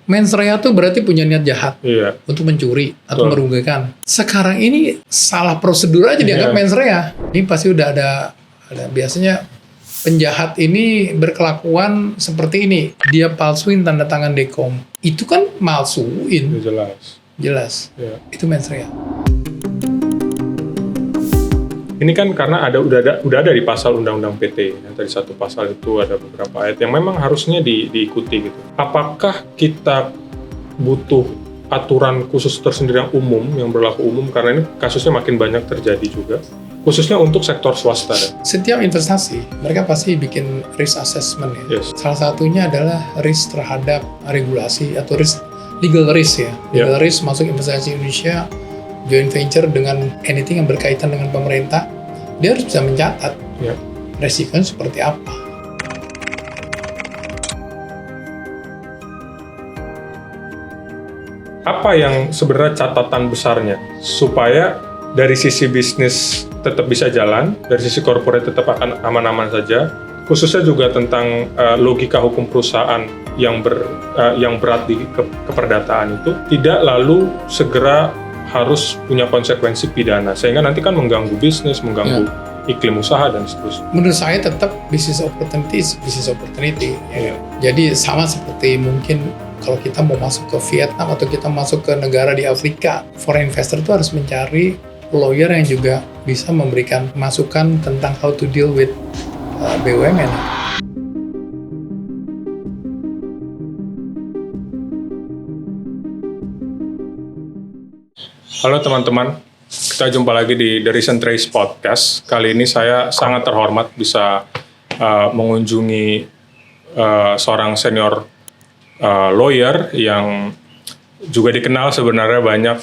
Mens rea tuh berarti punya niat jahat Iya. untuk mencuri atau Betul. merugikan. Sekarang ini salah prosedur aja dianggap Iya. mens rea. Ini pasti udah ada biasanya penjahat ini berkelakuan seperti ini. Dia palsuin tanda tangan dekom. Itu kan malsuin, Itu jelas. jelas. Iya. Itu mens rea. Ini kan karena udah ada di pasal Undang-Undang PT. Yang tadi satu pasal itu ada beberapa ayat yang memang harusnya diikuti gitu. Apakah kita butuh aturan khusus tersendiri yang umum, yang berlaku umum, karena ini kasusnya makin banyak terjadi juga, khususnya untuk sektor swasta. Setiap investasi, mereka pasti bikin risk assessment ya. Yes. Salah satunya adalah risk terhadap regulasi atau legal risk ya. Legal risk masuk investasi Indonesia, joint venture dengan anything yang berkaitan dengan pemerintah, dia harus bisa mencatat resikonya seperti apa. Apa yang sebenarnya catatan besarnya supaya dari sisi bisnis tetap bisa jalan, dari sisi corporate tetap akan aman-aman saja, khususnya juga tentang logika hukum perusahaan yang berat di keperdataan itu tidak lalu segera harus punya konsekuensi pidana, sehingga nanti kan mengganggu bisnis, mengganggu iklim usaha dan seterusnya. Menurut saya tetap business opportunity is business opportunity. Ya. Jadi sama seperti mungkin kalau kita mau masuk ke Vietnam atau kita masuk ke negara di Afrika, foreign investor itu harus mencari lawyer yang juga bisa memberikan masukan tentang how to deal with BUMN. Halo teman-teman, kita jumpa lagi di The Recent Trace Podcast. Kali ini saya sangat terhormat bisa mengunjungi seorang senior lawyer yang juga dikenal sebenarnya banyak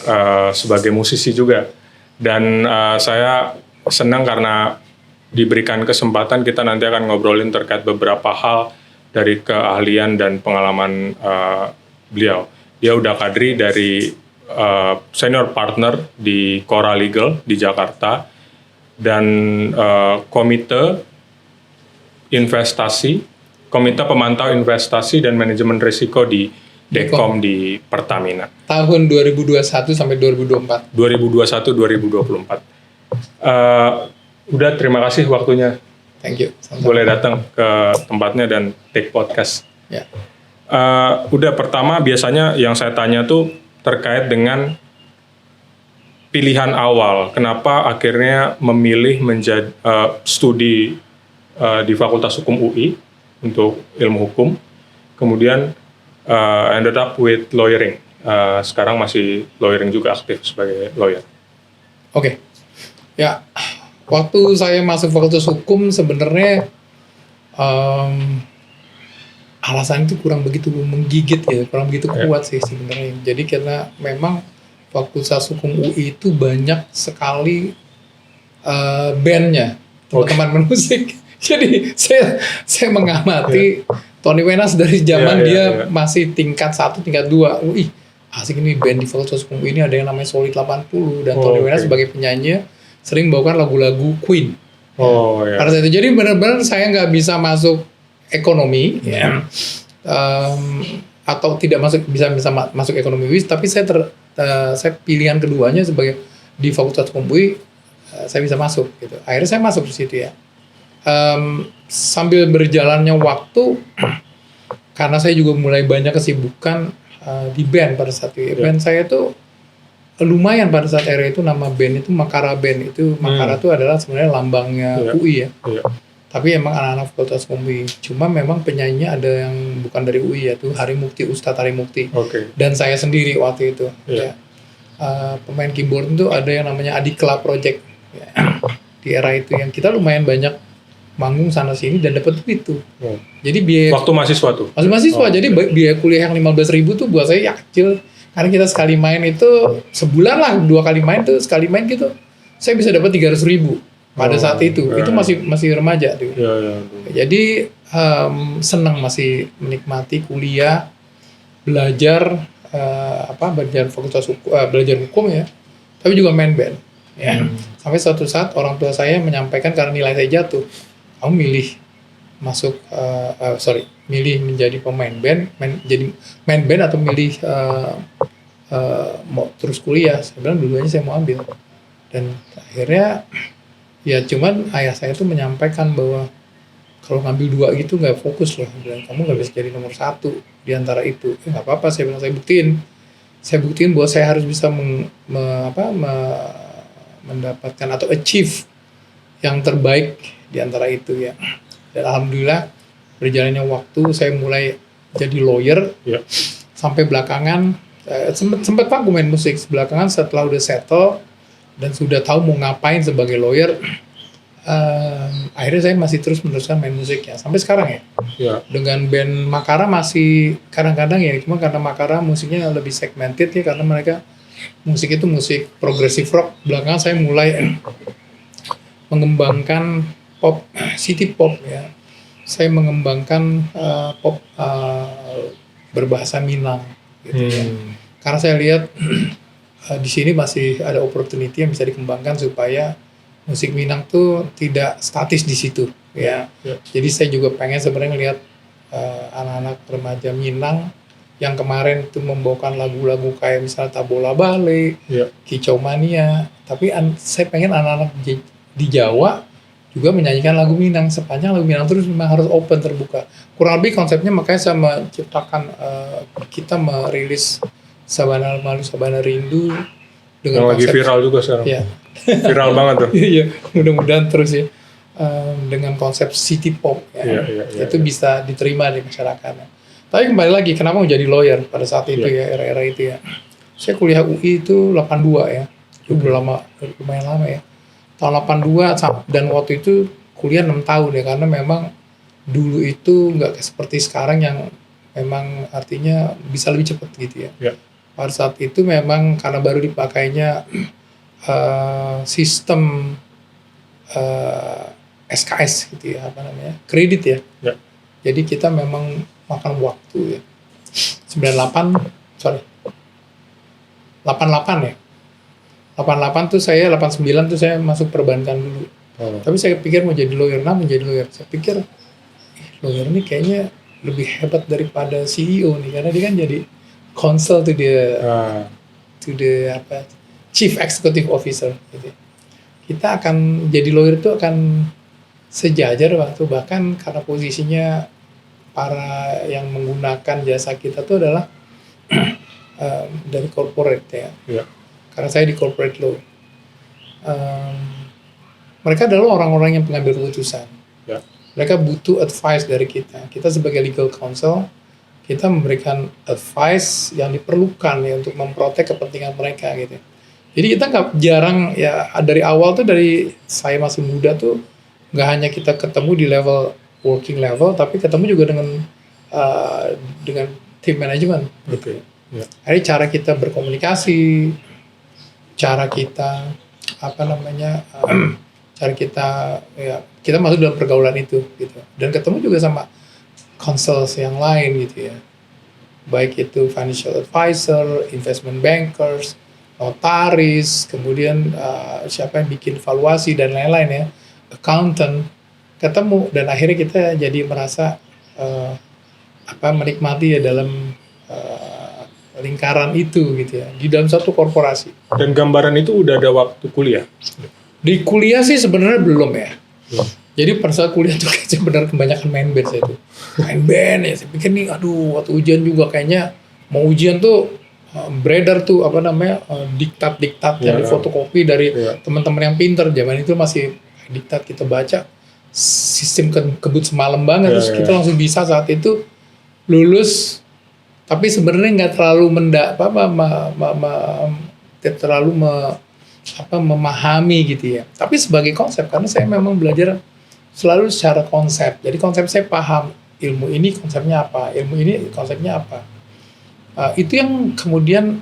sebagai musisi juga. Dan saya senang karena diberikan kesempatan kita nanti akan ngobrolin terkait beberapa hal dari keahlian dan pengalaman beliau. Dia udah Kadri dari senior partner di Cora Legal di Jakarta dan komite pemantau investasi dan manajemen risiko di Dekom di Pertamina. Tahun 2021 sampai 2024. 2021-2024. Udah, terima kasih waktunya. Thank you. Sama-sama. Boleh datang ke tempatnya dan take podcast. Ya. Udah, pertama biasanya yang saya tanya tuh terkait dengan pilihan awal. Kenapa akhirnya memilih menjadi studi di Fakultas Hukum UI untuk ilmu hukum, kemudian ended up with lawyering. Sekarang masih lawyering juga, aktif sebagai lawyer. Oke. Ya, waktu saya masuk Fakultas Hukum sebenarnya alasan itu kurang begitu menggigit ya, kurang begitu kuat sih sebenarnya. Jadi karena memang Fakultas Hukum UI itu banyak sekali bandnya, teman-teman musik. Jadi saya mengamati Tony Wenas dari zaman dia masih tingkat 1, tingkat 2. Wih, asik ini band di Fakultas Hukum ini ada yang namanya Solid 80 dan Tony Wenas sebagai penyanyi sering bawakan lagu-lagu Queen. Pada saat itu, jadi benar-benar saya nggak bisa masuk ekonomi, atau tidak bisa masuk ekonomi WIS, tapi saya pilihan keduanya sebagai di Fakultas Hukum UI, saya bisa masuk gitu. Akhirnya saya masuk di situ ya. Sambil berjalannya waktu, karena saya juga mulai banyak kesibukan di band pada saat itu. Band saya tuh lumayan pada saat era itu, nama band itu Makara Band. Itu Makara itu adalah sebenarnya lambangnya UI ya. Tapi emang anak-anak Fakultas Hukum UI. Cuma memang penyanyinya ada yang bukan dari UI, yaitu Harimukti, Ustadz Harimukti. Dan saya sendiri waktu itu. Ya. Pemain keyboard itu ada yang namanya Adikla Project. Ya. Di era itu yang kita lumayan banyak manggung sana sini dan dapat duit tuh. Jadi biaya waktu mahasiswa tuh. Masih mahasiswa. Jadi biaya kuliah yang 15.000 tuh buat saya ya kecil. Karena kita sekali main itu sebulan lah, 2 kali main tuh, sekali main gitu saya bisa dapat 300.000 pada saat itu. Itu masih remaja tuh. Jadi senang, masih menikmati kuliah, belajar belajar Fakultas Hukum, belajar hukum ya. Tapi juga main band. Ya. Sampai suatu saat orang tua saya menyampaikan karena nilai saya jatuh, kamu milih milih menjadi pemain band, jadi main band atau milih mau terus kuliah. Saya bilang dua-duanya saya mau ambil. Dan akhirnya ya cuman ayah saya tuh menyampaikan bahwa kalau ngambil dua gitu nggak fokus loh, bilang kamu nggak bisa jadi nomor satu di antara itu. Nggak apa-apa, saya bilang, saya buktiin bahwa saya harus bisa mendapatkan atau achieve yang terbaik di antara itu ya. Dan alhamdulillah berjalannya waktu saya mulai jadi lawyer. Ya. Sampai belakangan sempat vakum main musik. Belakangan setelah udah settle dan sudah tahu mau ngapain sebagai lawyer, akhirnya saya masih terus meneruskan main musik ya sampai sekarang ya. Ya. Dengan band Makara masih kadang-kadang ya, cuma karena Makara musiknya lebih segmented ya, karena mereka musik itu musik progressive rock. Belakangan saya mulai mengembangkan pop, city pop ya. Saya mengembangkan pop berbahasa Minang gitu ya. Karena saya lihat di sini masih ada opportunity yang bisa dikembangkan supaya musik Minang tuh tidak statis di situ ya. Jadi saya juga pengen sebenarnya lihat anak-anak remaja Minang yang kemarin itu membawakan lagu-lagu kayak misalnya Tabola Bale, Kicau Mania, tapi saya pengen anak-anak di Jawa juga menyanyikan lagu Minang. Sepanjang lagu Minang terus memang harus open, terbuka. Kurang lebih konsepnya, makanya saya menciptakan, kita merilis Sabana Malu Sabana Rindu dengan yang lagi konsep, viral juga sekarang. ya. Viral banget tuh. Iya, mudah-mudahan terus ya. Dengan konsep city pop ya. Itu bisa diterima di masyarakat. Tapi kembali lagi, kenapa mau jadi lawyer pada saat itu ya, era-era itu ya. Saya kuliah UI itu 82 ya. Itu lumayan lama ya. Tahun 82, dan waktu itu kuliah 6 tahun ya, karena memang dulu itu nggak seperti sekarang yang memang artinya bisa lebih cepat gitu ya. Pada saat itu memang karena baru dipakainya sistem SKS gitu ya, kredit ya. Jadi kita memang makan waktu ya. 88 ya. 88 tuh saya, 89 tuh saya masuk perbankan dulu. Tapi saya pikir mau jadi lawyer. Saya pikir lawyer ini kayaknya lebih hebat daripada CEO nih, karena dia kan jadi counsel to the Chief Executive Officer gitu. Kita akan jadi lawyer itu akan sejajar waktu, bahkan karena posisinya para yang menggunakan jasa kita tuh adalah dari corporate ya. Karena saya di corporate law. Mereka adalah orang-orang yang pengambil keputusan. Mereka butuh advice dari kita. Kita sebagai legal counsel, kita memberikan advice yang diperlukan ya untuk memprotek kepentingan mereka gitu. Jadi kita nggak jarang ya, dari awal tuh, dari saya masih muda tuh nggak hanya kita ketemu di level working level, tapi ketemu juga dengan tim manajemen. Jadi cara kita berkomunikasi, cara kita cara kita masuk dalam pergaulan itu gitu, dan ketemu juga sama counsels yang lain gitu ya, baik itu financial advisor, investment bankers, notaris, kemudian siapa yang bikin valuasi dan lain-lain ya, accountant, ketemu, dan akhirnya kita jadi merasa menikmati ya dalam lingkaran itu gitu ya, di dalam satu korporasi. Dan gambaran itu udah ada waktu kuliah? Di kuliah sih sebenarnya belum ya. Jadi pada saat kuliah tuh sebenarnya kebanyakan main band saya tuh. Main band ya, saya pikir nih waktu ujian juga kayaknya mau ujian tuh beredar tuh diktat-diktat yang difotokopi dari teman-teman yang pinter. Zaman itu masih diktat kita baca, sistem kebut semalam banget, terus kita langsung bisa saat itu lulus. Tapi sebenarnya nggak terlalu memahami gitu ya. Tapi sebagai konsep, karena saya memang belajar selalu secara konsep. Jadi konsep saya paham, ilmu ini konsepnya apa, ilmu ini konsepnya apa. Itu yang kemudian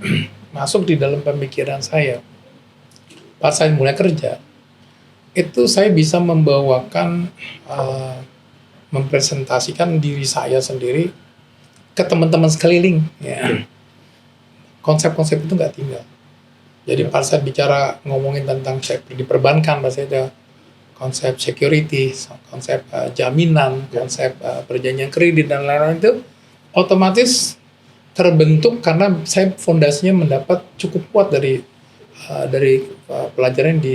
masuk di dalam pemikiran saya. Pas saya mulai kerja, itu saya bisa membawakan, mempresentasikan diri saya sendiri ke teman-teman sekeliling. Ya. Konsep-konsep itu nggak tinggal. Jadi pas saya bicara ngomongin tentang saya di perbankan, pas saya konsep security, konsep jaminan, konsep perjanjian kredit dan lain-lain itu otomatis terbentuk karena saya fondasinya mendapat cukup kuat dari pelajaran yang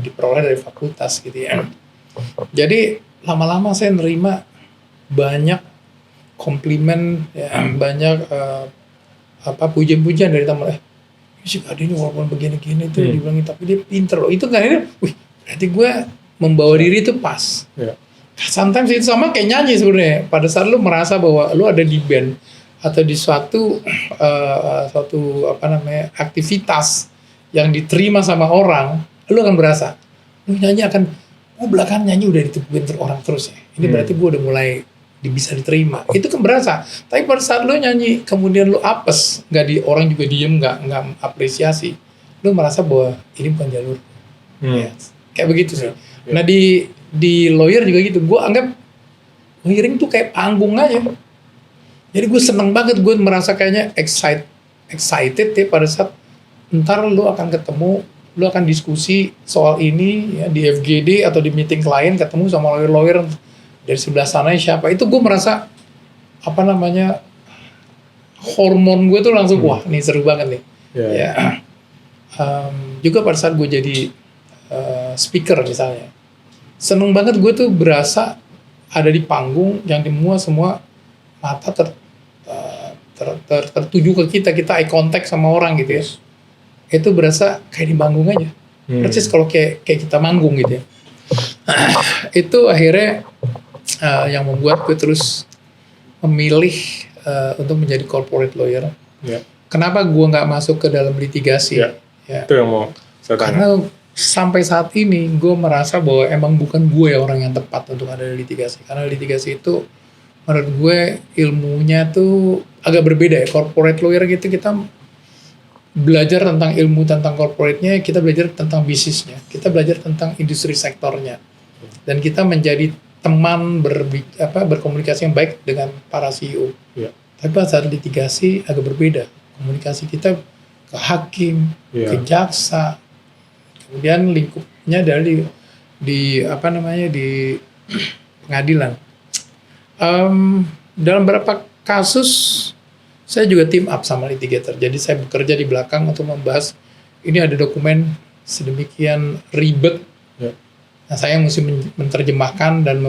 diperoleh dari fakultas gitu ya. Jadi lama-lama saya nerima banyak komplimen, ya, banyak pujian-pujian dari teman. Si Adi ini walaupun begini-gini tuh dibilangin tapi dia pinter loh. Itu kan ini, berarti gue membawa diri itu pas. Sometimes itu sama kayak nyanyi sebenarnya. Pada saat lu merasa bahwa lu ada di band atau di suatu aktivitas yang diterima sama orang, lu akan berasa, lu nyanyi akan, belakangan nyanyi udah ditepuin orang terus ya. Ini berarti gue udah mulai bisa diterima. Itu kan berasa. Tapi pada saat lu nyanyi, kemudian lu apes, orang juga diem, nggak apresiasi, lu merasa bahwa ini bukan jalur. Ya, kayak begitu sih. Nah di lawyer juga gitu. Gue anggap lawyering tuh kayak panggung aja. Jadi gue seneng banget, gue merasa kayaknya excited ya pada saat ntar lu akan ketemu, lu akan diskusi soal ini ya di FGD atau di meeting klien, ketemu sama lawyer-lawyer dari sebelah sana siapa. Itu gue merasa hormon gue tuh langsung wah nih seru banget nih. Juga pada saat gue jadi speaker misalnya, seneng banget gue tuh berasa ada di panggung yang semua mata tertuju ke kita eye contact sama orang gitu ya. Itu berasa kayak di panggung aja. Persis kalau kayak kita manggung gitu ya. Itu akhirnya yang membuat gue terus memilih untuk menjadi corporate lawyer. Kenapa gue nggak masuk ke dalam litigasi? Itu yang mau saya tanya. Karena sampai saat ini gue merasa bahwa emang bukan gue orang yang tepat untuk ada di litigasi. Karena litigasi itu menurut gue ilmunya tuh agak berbeda ya. Corporate lawyer gitu kita belajar tentang ilmu tentang corporate-nya, kita belajar tentang bisnisnya, kita belajar tentang industri sektornya, dan kita menjadi teman berkomunikasi yang baik dengan para CEO. Tapi pada saat litigasi agak berbeda, komunikasi kita ke hakim, ke jaksa, kemudian lingkupnya dari di pengadilan. Dalam beberapa kasus saya juga team up sama litigator. Jadi saya bekerja di belakang untuk membahas ini ada dokumen sedemikian ribet. Nah, saya mesti menerjemahkan dan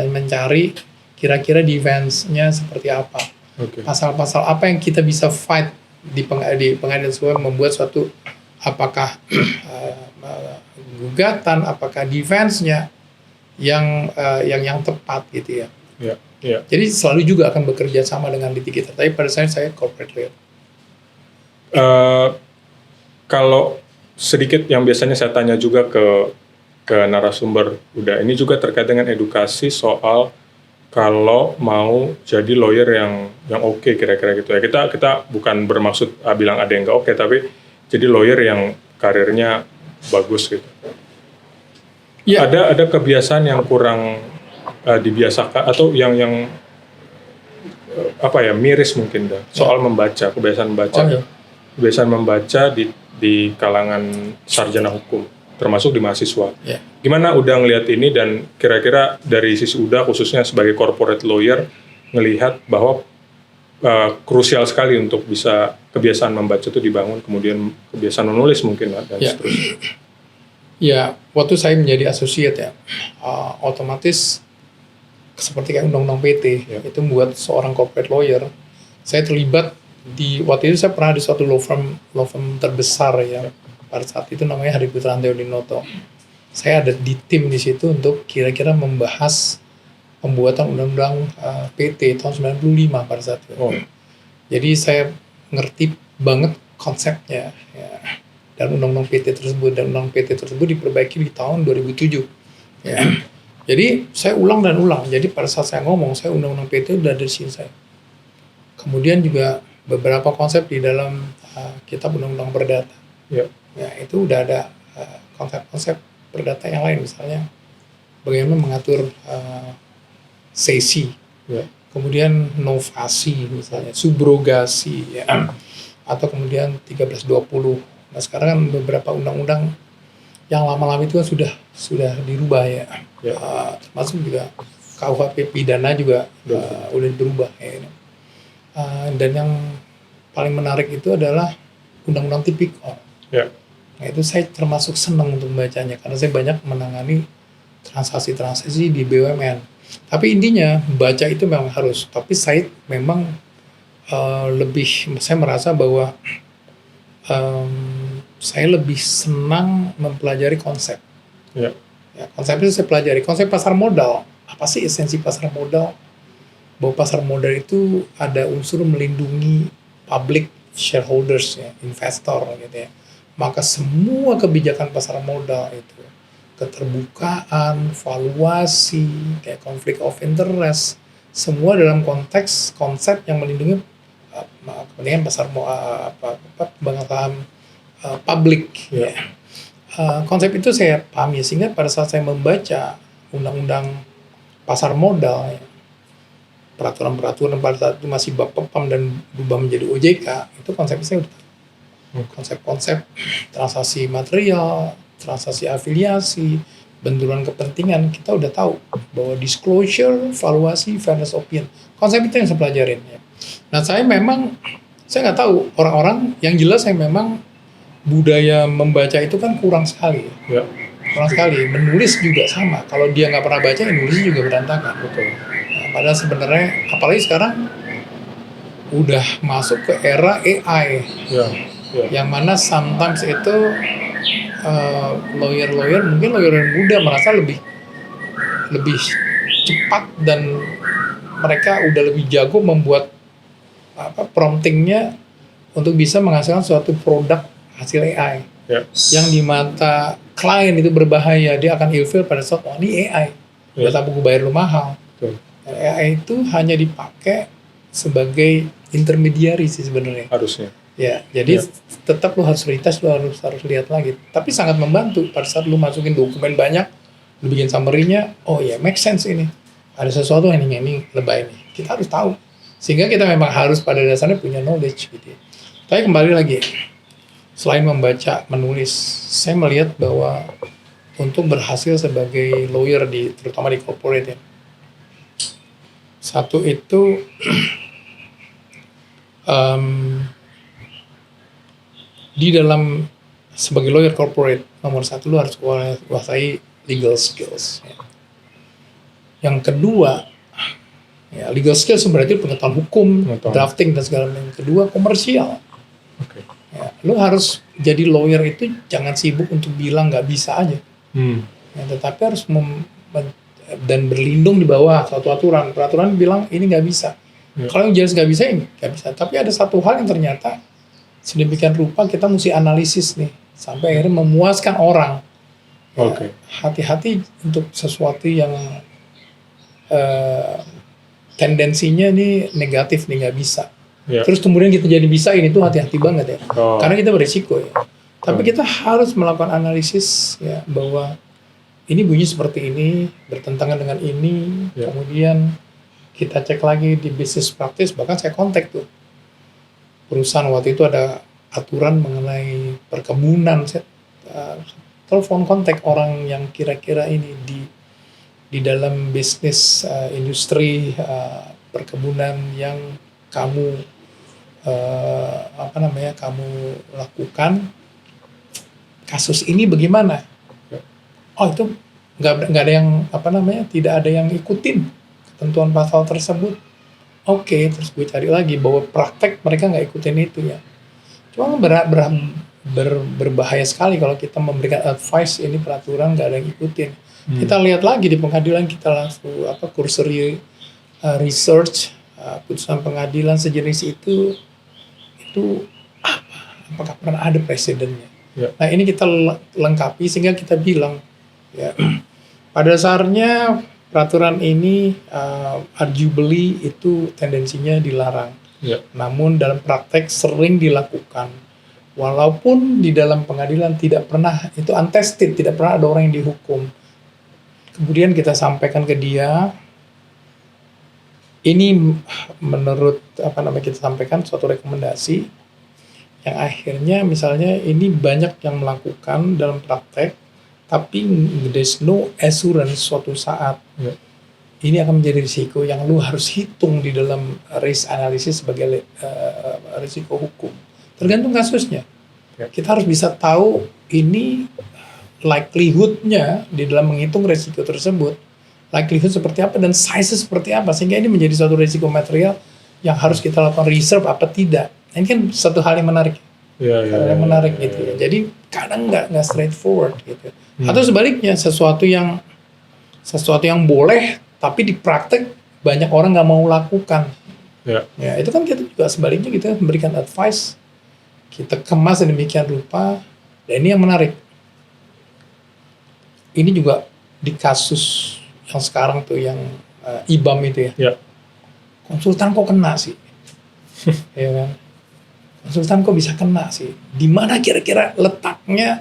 mencari kira-kira defense-nya seperti apa. Pasal-pasal apa yang kita bisa fight di pengadilan supaya membuat suatu apakah gugatan, apakah defense-nya yang tepat gitu ya. Jadi selalu juga akan bekerja sama dengan litigator. Tapi pada saya corporate lawyer. Kalau sedikit yang biasanya saya tanya juga ke narasumber, ini juga terkait dengan edukasi soal kalau mau jadi lawyer yang oke kira-kira gitu ya. Kita bukan bermaksud bilang ada yang nggak oke, tapi jadi lawyer yang karirnya bagus gitu. Ada kebiasaan yang kurang dibiasakan atau yang miris mungkin soal membaca, kebiasaan membaca di kalangan sarjana hukum termasuk di mahasiswa. Gimana udah ngelihat ini dan kira-kira dari sisi Uda khususnya sebagai corporate lawyer ngelihat bahwa krusial sekali untuk bisa kebiasaan membaca itu dibangun, kemudian kebiasaan menulis mungkin dan seterusnya. Ya, waktu saya menjadi associate otomatis seperti kayak undang-undang PT itu membuat seorang corporate lawyer, saya terlibat waktu itu saya pernah di suatu law firm terbesar ya pada saat itu namanya Hari Putra Anteo Dinoto. Saya ada di tim di situ untuk kira-kira membahas pembuatan undang-undang PT tahun 95 pada saat itu. Jadi saya ngerti banget konsepnya ya. Dan undang-undang PT tersebut diperbaiki di tahun 2007 ya. Jadi saya ulang dan ulang. Jadi pada saat saya ngomong, saya undang-undang PT udah ada di sini saya. Kemudian juga beberapa konsep di dalam kitab undang-undang perdata. Ya itu udah ada konsep-konsep perdata yang lain, misalnya bagaimana mengatur sesi, kemudian novasi, misalnya subrogasi, atau kemudian 1320. Nah sekarang kan beberapa undang-undang yang lama-lama itu kan sudah dirubah ya. Ya. Termasuk juga KUHP pidana juga udah berubah ya. Dan yang paling menarik itu adalah undang-undang tipikor. Ya. Nah, itu saya termasuk senang untuk membacanya karena saya banyak menangani transaksi-transaksi di BUMN. Tapi intinya baca itu memang harus. Tapi saya memang saya merasa bahwa saya lebih senang mempelajari konsep. Ya. Ya, konsep itu saya pelajari. Konsep pasar modal. Apa sih esensi pasar modal? Bahwa pasar modal itu ada unsur melindungi public shareholders, ya, investor gitu ya. Maka semua kebijakan pasar modal itu keterbukaan, valuasi, kayak konflik of interest, semua dalam konteks konsep yang melindungi kepentingan pasar pemegang saham publik. Ya. Konsep itu saya pahami sehingga pada saat saya membaca undang-undang pasar modal, ya, peraturan-peraturan pada saat itu masih Bapepam dan berubah menjadi OJK, itu konsepnya saya udah tahu. Konsep-konsep transaksi material, transaksi afiliasi, benturan kepentingan, kita udah tahu bahwa disclosure, valuasi, fairness opinion, konsep itu yang saya pelajarin. Ya. Nah saya nggak tahu orang-orang yang jelas saya memang budaya membaca itu kan kurang sekali. Ya. Kurang sekali. Menulis juga sama. Kalau dia nggak pernah baca, nulis juga berantakan. Betul. Nah, padahal sebenarnya, apalagi sekarang udah masuk ke era AI, Ya. Ya. yang mana sometimes itu lawyer mungkin lawyer muda merasa lebih cepat dan mereka udah lebih jago membuat promptingnya untuk bisa menghasilkan suatu produk hasil AI. Ya. Yang di mata klien itu berbahaya, dia akan ilfeel pada saat ini AI, data buku bayar lu mahal. Betul. AI itu hanya dipakai sebagai intermediary sih sebenarnya. Harusnya. Ya, jadi tetap lu harus retouch, lu harus lihat lagi. Tapi sangat membantu pada saat lu masukin dokumen banyak, lu bikin summary-nya, oh ya make sense ini. Ada sesuatu yang ini lebay nih. Kita harus tahu. Sehingga kita memang harus pada dasarnya punya knowledge gitu. Tapi kembali lagi, selain membaca, menulis, saya melihat bahwa untuk berhasil sebagai lawyer terutama di corporate ya, satu itu di dalam sebagai lawyer corporate, nomor satu lu harus kuasai legal skills. Ya. Yang kedua, ya legal skills berarti pengetahuan hukum, drafting dan segala macam. Yang kedua, komersial. Oke. Ya, lu harus jadi lawyer itu jangan sibuk untuk bilang nggak bisa aja. Ya, tetapi harus dan berlindung di bawah suatu aturan. Peraturan bilang ini nggak bisa. Ya. Kalau yang jelas nggak bisa, ini nggak bisa. Tapi ada satu hal yang ternyata sedemikian rupa kita mesti analisis nih sampai akhirnya memuaskan orang. Ya, Oke. hati-hati untuk sesuatu yang tendensinya nih negatif nih nggak bisa. Ya. Terus kemudian kita jadi bisa, ini tuh hati-hati banget ya. Oh. Karena kita berisiko ya. Tapi kita harus melakukan analisis ya bahwa ini bunyi seperti ini, bertentangan dengan ini. Ya. Kemudian kita cek lagi di business practice, bahkan saya kontak tuh perusahaan waktu itu ada aturan mengenai perkebunan. Saya telepon kontak orang yang kira-kira ini di dalam bisnis industri perkebunan yang kamu kamu lakukan, kasus ini bagaimana? Oh itu nggak ada yang tidak ada yang ikutin ketentuan pasal tersebut. Oke, terus gue cari lagi bahwa praktek mereka nggak ikutin itu ya. Cuma berbahaya sekali kalau kita memberikan advice ini peraturan nggak ada yang ikutin. Kita lihat lagi di pengadilan, kita langsung cursory research putusan pengadilan sejenis itu apakah pernah ada presidennya. Ya. Nah ini kita lengkapi sehingga kita bilang ya pada dasarnya peraturan ini arguably itu tendensinya dilarang. Ya. Namun dalam praktek sering dilakukan. Walaupun di dalam pengadilan tidak pernah, itu untested, tidak pernah ada orang yang dihukum. Kemudian kita sampaikan ke dia, ini menurut kita sampaikan suatu rekomendasi yang akhirnya misalnya ini banyak yang melakukan dalam praktek, tapi there's no assurance suatu saat Ya. ini akan menjadi risiko yang lu harus hitung di dalam risk analysis sebagai risiko hukum. Tergantung kasusnya. Ya. Kita harus bisa tahu ini likelihood-nya di dalam menghitung risiko tersebut, likelihood seperti apa dan size seperti apa, sehingga ini menjadi suatu risiko material yang harus kita lakukan reserve apa tidak. Ini kan satu hal yang menarik. Hal yang menarik gitu ya. Jadi kadang nggak straightforward gitu. Atau sebaliknya sesuatu yang boleh tapi di praktek banyak orang nggak mau lakukan. Ya. Ya itu kan kita juga sebaliknya kita memberikan advice, kita kemas sedemikian rupa. Dan ini yang menarik. Ini juga di kasus yang sekarang tuh yang IBAM itu ya. Ya. Konsultan kok kena sih? Ya kan? Konsultan kok bisa kena sih? Di mana kira-kira letaknya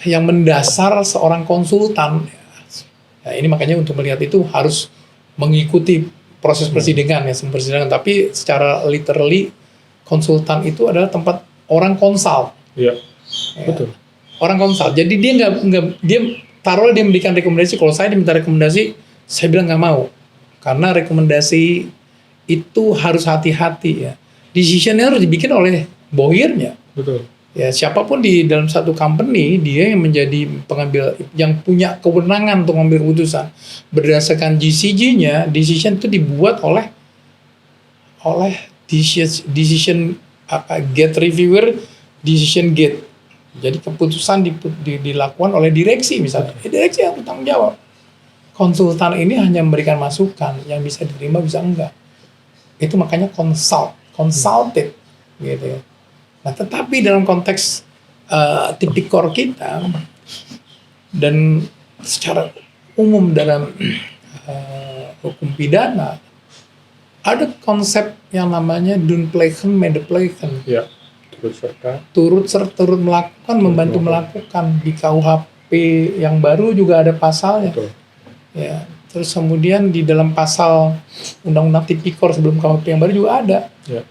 yang mendasar seorang konsultan? Ya, ini makanya untuk melihat itu harus mengikuti proses persidangan ya, persidangan. Tapi secara literally konsultan itu adalah tempat orang konsult. Iya. Ya. Betul. Orang konsult. Jadi dia dia taruhlah dia memberikan rekomendasi. Kalau saya diminta rekomendasi, saya bilang nggak mau. Karena rekomendasi itu harus hati-hati ya. Decision-nya harus dibikin oleh buyernya. Betul. Ya, siapapun di dalam satu company, dia yang menjadi pengambil, yang punya kewenangan untuk mengambil keputusan. Berdasarkan GCG-nya, decision itu dibuat oleh decision gate reviewer, decision gate. Jadi keputusan dilakukan oleh direksi misalnya. Direksi yang bertanggung jawab. Konsultan ini hanya memberikan masukan, yang bisa diterima bisa enggak. Itu makanya consulted gitu ya. Nah, tetapi dalam konteks tipikor kita dan secara umum dalam hukum pidana ada konsep yang namanya Dunplayken, Medeplayken. Ya. Turut serta. Turut melakukan, membantu melakukan. Di KUHP yang baru juga ada pasalnya. Betul. Ya. Terus kemudian di dalam pasal Undang-Undang Tipikor sebelum KUHP yang baru juga ada. Ya.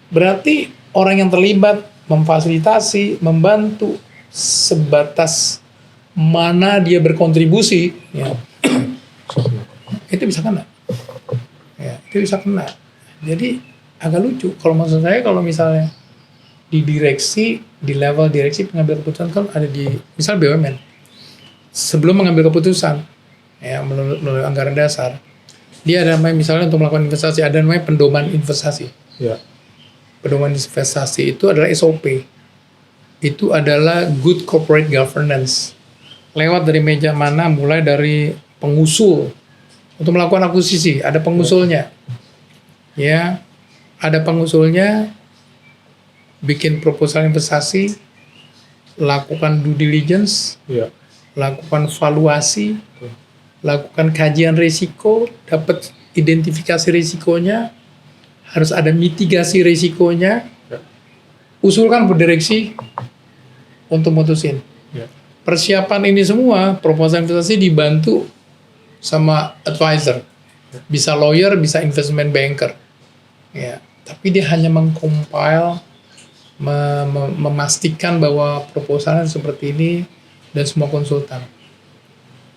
Berarti orang yang terlibat memfasilitasi, membantu sebatas mana dia berkontribusi, ya, itu bisa kena. Ya, itu bisa kena. Jadi agak lucu. Kalau maksud saya kalau misalnya di direksi, di level direksi pengambil keputusan kan ada di misal BUMN. Sebelum mengambil keputusan, ya melalui anggaran dasar, dia ada namanya misalnya untuk melakukan investasi ada namanya pendoman investasi. Ya. Pedoman investasi itu adalah SOP. Itu adalah good corporate governance. Lewat dari meja mana, mulai dari pengusul untuk melakukan akuisisi, ada pengusulnya. Ya, ada pengusulnya, bikin proposal investasi, lakukan due diligence, Ya. lakukan valuasi, lakukan kajian risiko, dapat identifikasi risikonya, harus ada mitigasi risikonya, Ya. usulkan ke direksi untuk mutusin. Ya. Persiapan ini semua, proposal investasi dibantu sama advisor. Bisa lawyer, bisa investment banker. Ya, tapi dia hanya mengcompile, memastikan bahwa proposalnya seperti ini dan semua konsultan.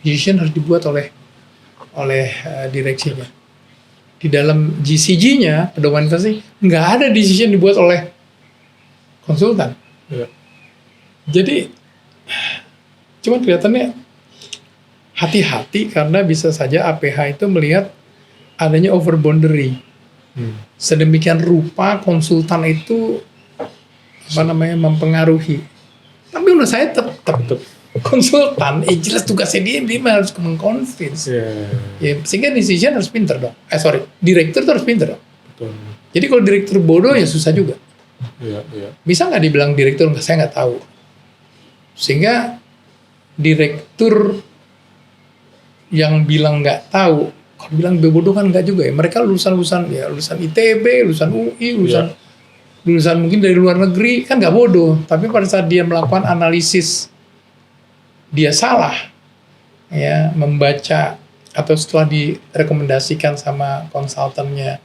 Decision harus dibuat oleh direksinya. Di dalam GCG-nya, pedoman investasi, nggak ada decision dibuat oleh konsultan. Ya. Jadi, cuma kelihatannya hati-hati karena bisa saja APH itu melihat adanya over boundary. Sedemikian rupa konsultan itu mempengaruhi. Tapi menurut saya tetap konsultan, jelas tugasnya dia harus mengconvince. Ya, sehingga decision harus pinter dong. Direktur harus pinter dong. Betul. Jadi kalau direktur bodoh ya susah juga. Iya. Bisa nggak dibilang direktur? Saya nggak tahu. Sehingga direktur yang bilang nggak tahu, kalau bilang bodoh kan nggak juga ya. Mereka lulusan ITB, lulusan UI, lulusan mungkin dari luar negeri, kan nggak bodoh. Tapi pada saat dia melakukan analisis, dia salah, ya, membaca atau setelah direkomendasikan sama konsultannya,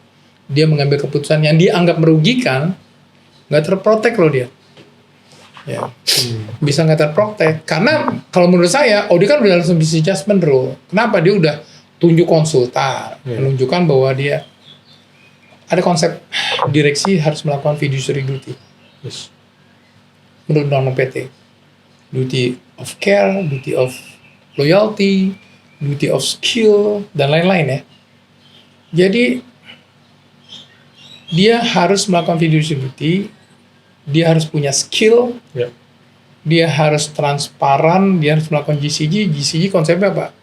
dia mengambil keputusan yang dia anggap merugikan, nggak terprotek loh dia. Ya. Bisa nggak terprotek. Karena kalau menurut saya, dia kan udah langsung business adjustment role. Kenapa? Dia udah tunjuk konsultan, menunjukkan bahwa dia ada konsep direksi harus melakukan fiduciary duty. Yes. Menurut undang-undang PT. Duty of care, duty of loyalty, duty of skill, dan lain-lain ya. Jadi, dia harus melakukan fiduciary duty, dia harus punya skill, dia harus transparan, dia harus melakukan GCG. GCG konsepnya apa?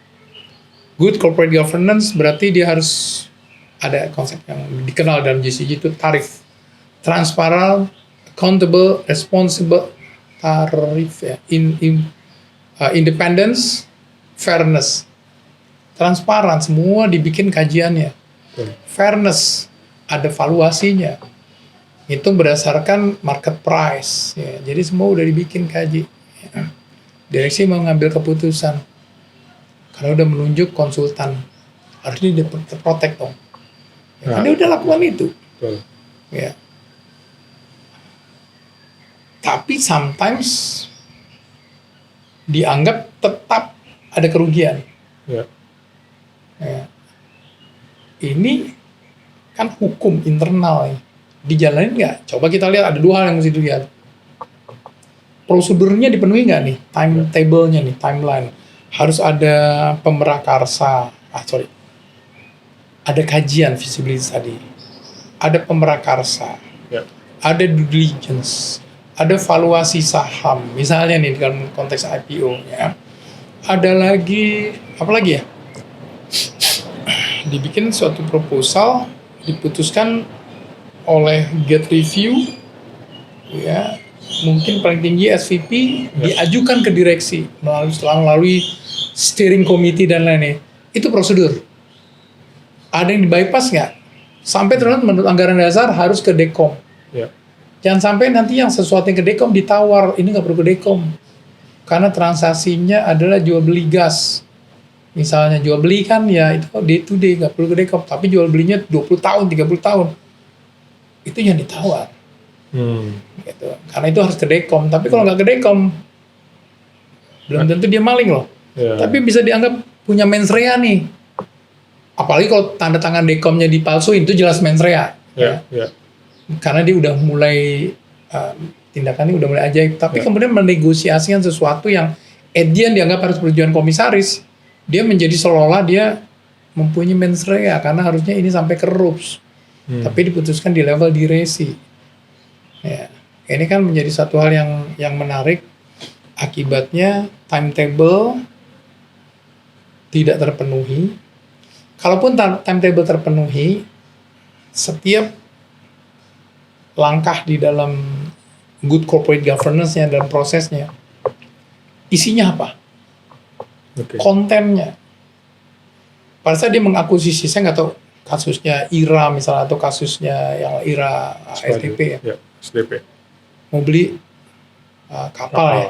Good corporate governance berarti dia harus ada konsep yang dikenal dalam GCG itu tarif. Transparan, accountable, responsible, tarif ya. Independence, fairness. Transparan, semua dibikin kajiannya. Fairness, ada valuasinya. Itu berdasarkan market price. Ya. Jadi semua udah dibikin kaji. Ya. Direksi mau ngambil keputusan. Karena udah menunjuk konsultan. Harusnya dia terprotek dong. Ya, kan dia udah lakukan itu. Betul. Ya. Tapi sometimes dianggap tetap ada kerugian. Ya. Ya. Ini kan hukum internal ya. Dijalanin nggak? Coba kita lihat, ada dua hal yang mesti dilihat. Prosedurnya dipenuhi nggak nih? Timetable-nya nih, timeline. Harus ada pemerakarsa. Ada kajian visibility tadi. Ada pemerakarsa. Ya. Ada due diligence. Ada valuasi saham. Misalnya nih dalam konteks IPO ya. Ada lagi, apa lagi ya? Dibikin suatu proposal, diputuskan oleh get review, ya mungkin paling tinggi SVP, diajukan ke direksi melalui steering committee dan lainnya. Itu prosedur. Ada yang di bypass nggak? Sampai terus menurut anggaran dasar harus ke Dekom. Ya. Jangan sampai nanti yang sesuatu yang ke Dekom ditawar, ini nggak perlu ke Dekom. Karena transaksinya adalah jual beli gas. Misalnya jual beli kan ya itu day to day, nggak perlu ke Dekom. Tapi jual belinya 20 tahun, 30 tahun. Itu yang ditawar. Gitu. Karena itu harus ke Dekom. Tapi kalau nggak ke Dekom, belum tentu dia maling loh. Ya. Tapi bisa dianggap punya mens rea nih. Apalagi kalau tanda tangan Dekomnya dipalsuin, itu jelas mens rea. Ya. Ya. Karena dia udah mulai tindakannya udah mulai ajaib. Tapi kemudian menegosiasikan sesuatu yang Edian dianggap harus persetujuan komisaris. Dia menjadi seolah-olah dia mempunyai mens rea karena harusnya ini sampai ke RUPS. Tapi diputuskan di level diresi. Ya, ini kan menjadi satu hal yang menarik. Akibatnya timetable tidak terpenuhi. Kalaupun timetable terpenuhi, setiap langkah di dalam good corporate governance-nya dan prosesnya, isinya apa? Okay. Kontennya. Pada saat dia mengakuisisi, saya nggak tahu kasusnya IRA misalnya atau kasusnya yang IRA SDP ya. Ya, SDP. Mau beli kapal ya.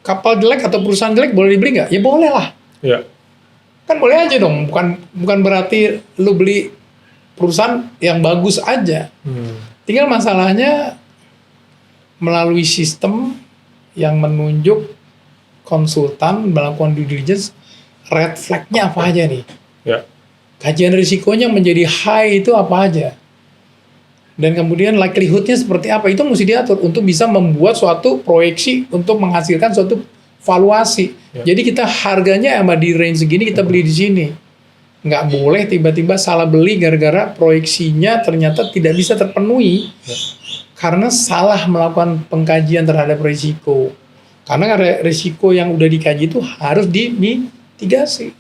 Kapal jelek atau perusahaan jelek boleh dibeli nggak? Ya boleh lah. Ya. Kan boleh aja dong. Bukan berarti lu beli perusahaan yang bagus aja. Tinggal masalahnya melalui sistem yang menunjuk konsultan melakukan due diligence, red flag-nya apa aja nih? Ya. Kajian risikonya menjadi high itu apa aja? Dan kemudian likelihood-nya seperti apa? Itu mesti diatur untuk bisa membuat suatu proyeksi untuk menghasilkan suatu valuasi. Ya. Jadi kita harganya sama di range segini kita beli di sini. Nggak boleh tiba-tiba salah beli gara-gara proyeksinya ternyata tidak bisa terpenuhi. Ya. Karena salah melakukan pengkajian terhadap risiko. Karena risiko yang udah dikaji itu harus dimitigasi.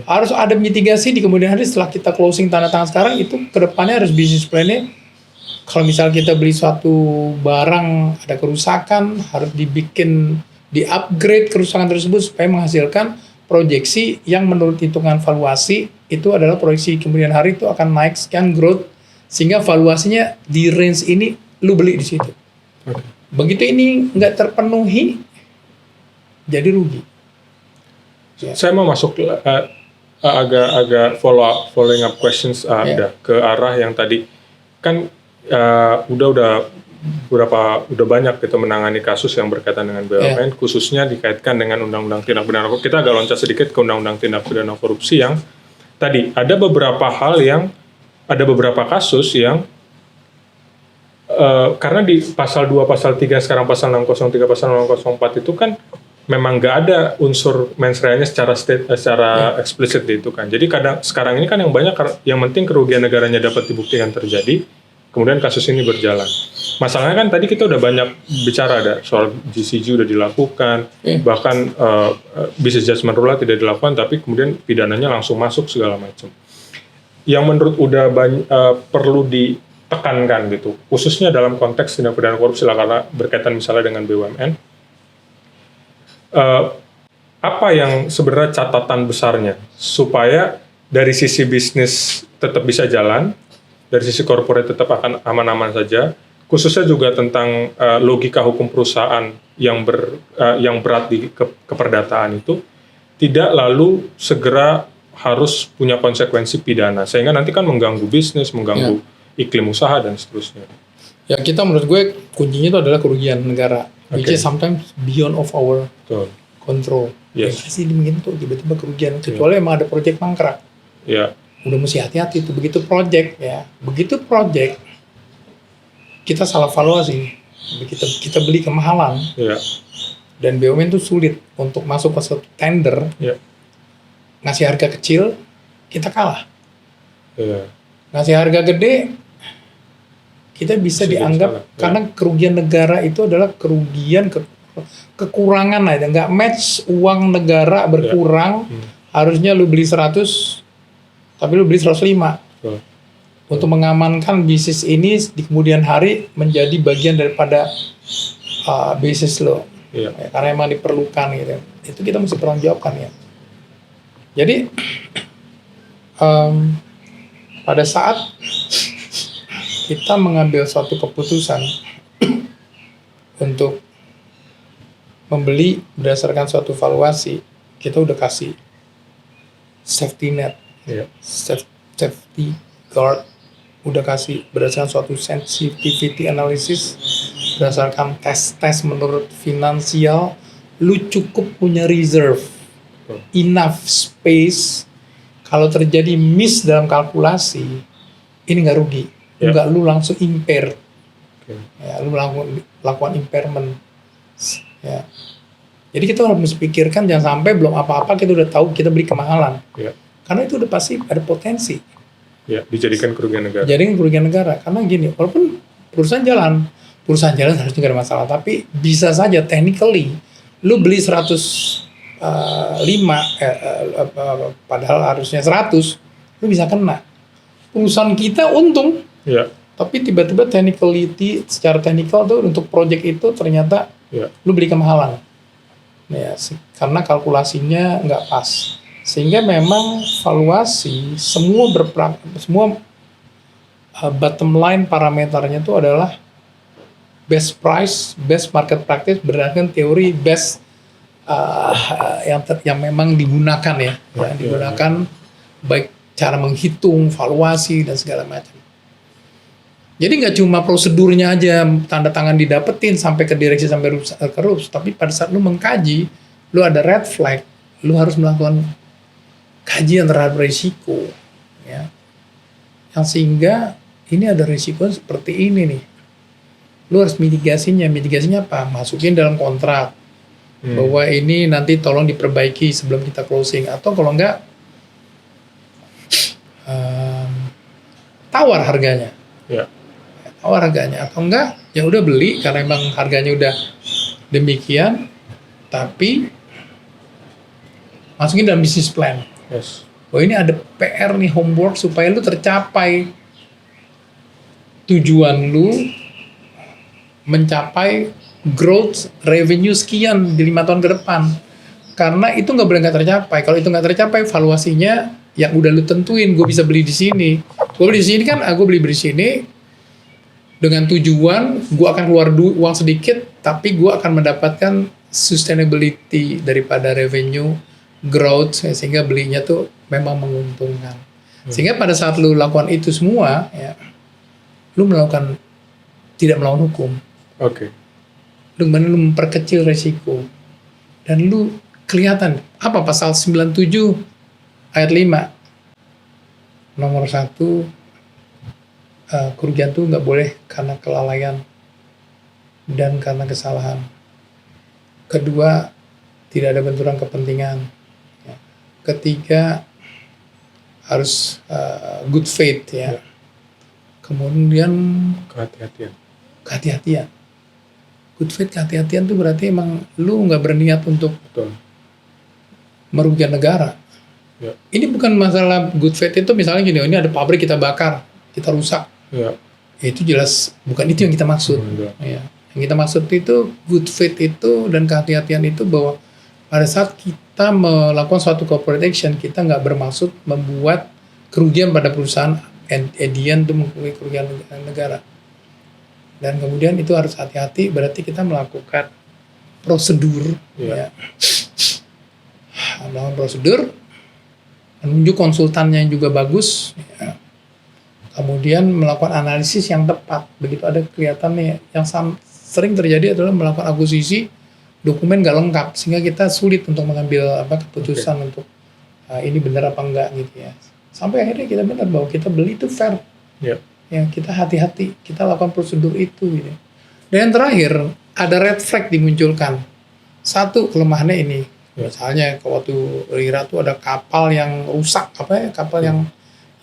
Harus ada mitigasi di kemudian hari setelah kita closing tanda tangan sekarang, itu kedepannya harus bisnis plan-nya. Kalau misal kita beli suatu barang ada kerusakan, harus di-upgrade kerusakan tersebut supaya menghasilkan proyeksi yang menurut hitungan valuasi itu adalah proyeksi kemudian hari itu akan naik sekian growth, sehingga valuasinya di range ini lu beli di situ. Okay. Begitu ini nggak terpenuhi, jadi rugi. Ya. Saya mau masuk agak following up questions udah ke arah yang tadi kan udah udah banyak kita menangani kasus yang berkaitan dengan BUMN, khususnya dikaitkan dengan Undang-Undang Tindak Pidana Korupsi. Kita agak loncat sedikit ke Undang-Undang Tindak Pidana Korupsi yang tadi ada beberapa kasus yang karena di pasal 2, pasal 3, sekarang pasal 603, pasal 604 itu kan memang nggak ada unsur mens rea-nya secara eksplisit itu kan. Jadi sekarang ini kan yang banyak, yang penting kerugian negaranya dapat dibuktikan terjadi, kemudian kasus ini berjalan. Masalahnya kan tadi kita udah banyak bicara, ada soal GCG udah dilakukan, bahkan business judgment rule tidak dilakukan, tapi kemudian pidananya langsung masuk segala macam. Yang menurut perlu ditekankan gitu, khususnya dalam konteks tindak pidana korupsi lah, karena berkaitan misalnya dengan BUMN. Apa yang sebenarnya catatan besarnya supaya dari sisi bisnis tetap bisa jalan, dari sisi corporate tetap akan aman-aman saja, khususnya juga tentang logika hukum perusahaan yang berat di keperdataan itu tidak lalu segera harus punya konsekuensi pidana, sehingga nanti kan mengganggu bisnis, mengganggu iklim usaha dan seterusnya. Ya, kita menurut gue kuncinya itu adalah kerugian negara, which is sometimes beyond of our control. Yes. Ya sih begini tuh tiba-tiba kerugian, kecuali emang ada proyek mangkrak. Ya. Udah mesti hati-hati tuh begitu proyek kita salah valuasi, kita beli kemahalan. Ya. Dan BUMN itu sulit untuk masuk ke satu tender. Ya. Ngasih harga kecil, kita kalah. Ya. Ngasih harga gede, kita bisa dianggap karena kerugian negara itu adalah kerugian kekurangan aja, nggak match uang negara berkurang, harusnya lu beli 100, tapi lu beli 105. Untuk mengamankan bisnis ini di kemudian hari menjadi bagian daripada bisnis lo. Ya, karena emang diperlukan gitu. Itu kita mesti pertanggungjawabkan ya. Jadi pada saat kita mengambil suatu keputusan untuk membeli berdasarkan suatu valuasi, kita udah kasih safety net, safety guard, udah kasih berdasarkan suatu sensitivity analysis, berdasarkan tes menurut finansial, lu cukup punya reserve, enough space. Kalau terjadi miss dalam kalkulasi, ini nggak rugi. Enggak, lu langsung impair. Ya, lu lakukan impairment. Ya. Jadi kita harus pikirkan jangan sampai belum apa-apa kita udah tahu kita beli kemahalan. Karena itu udah pasti ada potensi. Ya, dijadikan kerugian negara. Jadikan kerugian negara. Karena gini, walaupun perusahaan jalan harusnya nggak ada masalah. Tapi bisa saja technically, lu beli 105, padahal harusnya 100, lu bisa kena. Perusahaan kita untung. Tapi tiba-tiba secara technical tuh untuk project itu ternyata lu beli kemahalan. Ya, karena kalkulasinya nggak pas. Sehingga memang valuasi semua bottom line parameternya itu adalah best price, best market practice berdasarkan teori best yang memang digunakan ya. Yang digunakan baik cara menghitung, valuasi dan segala macam. Jadi nggak cuma prosedurnya aja tanda tangan didapetin sampai ke direksi sampai ke rups, tapi pada saat lu mengkaji, lu ada red flag, lu harus melakukan kajian terhadap risiko, ya. Yang sehingga ini ada risiko seperti ini nih, lu harus mitigasinya apa? Masukin dalam kontrak bahwa ini nanti tolong diperbaiki sebelum kita closing, atau kalau enggak tawar harganya. Atau enggak ya udah beli karena emang harganya udah demikian, tapi masukin dalam bisnis plan. Oh ini ada PR nih, homework supaya lu tercapai tujuan lu mencapai growth revenue sekian di 5 tahun ke depan. Karena itu nggak boleh nggak tercapai. Kalau itu nggak tercapai, valuasinya yang udah lu tentuin, gue bisa beli di sini. Gue beli di sini kan, gue beli di sini dengan tujuan gue akan keluar uang sedikit, tapi gue akan mendapatkan sustainability daripada revenue growth, sehingga belinya tuh memang menguntungkan. Sehingga pada saat lu lakukan itu semua, ya, lu melakukan tidak melawan hukum. Oke. Lu memperkecil resiko. Dan lu kelihatan apa pasal 97 ayat 5 nomor 1, kerugian itu nggak boleh karena kelalaian dan karena kesalahan. Kedua, tidak ada benturan kepentingan. Ya. Ketiga, harus good faith ya. Kemudian kehati-hatian. Good faith, kehati-hatian itu berarti emang lu nggak berniat untuk Betul. merugikan negara. Ya. Ini bukan masalah good faith itu misalnya gini, ini ada pabrik kita bakar, kita rusak. Ya. Itu jelas bukan itu yang kita maksud. Ya. Yang kita maksud itu good faith itu dan kehati-hatian itu bahwa pada saat kita melakukan suatu corporate action, kita nggak bermaksud membuat kerugian pada perusahaan, edian itu mempunyai kerugian negara. Dan kemudian itu harus hati-hati, berarti kita melakukan prosedur, ya. Melakukan prosedur, menunjuk konsultannya yang juga bagus, ya. Kemudian melakukan analisis yang tepat. Begitu ada kelihatan nih, yang sering terjadi adalah melakukan akuisisi dokumen nggak lengkap, sehingga kita sulit untuk mengambil keputusan untuk ini benar apa enggak gitu ya. Sampai akhirnya kita benar bahwa kita beli itu fair. Ya. Ya, kita hati-hati, kita lakukan prosedur itu gitu. Dan yang terakhir, ada red flag dimunculkan. Satu, kelemahannya ini. Misalnya waktu Rira tuh ada kapal yang rusak, kapal yang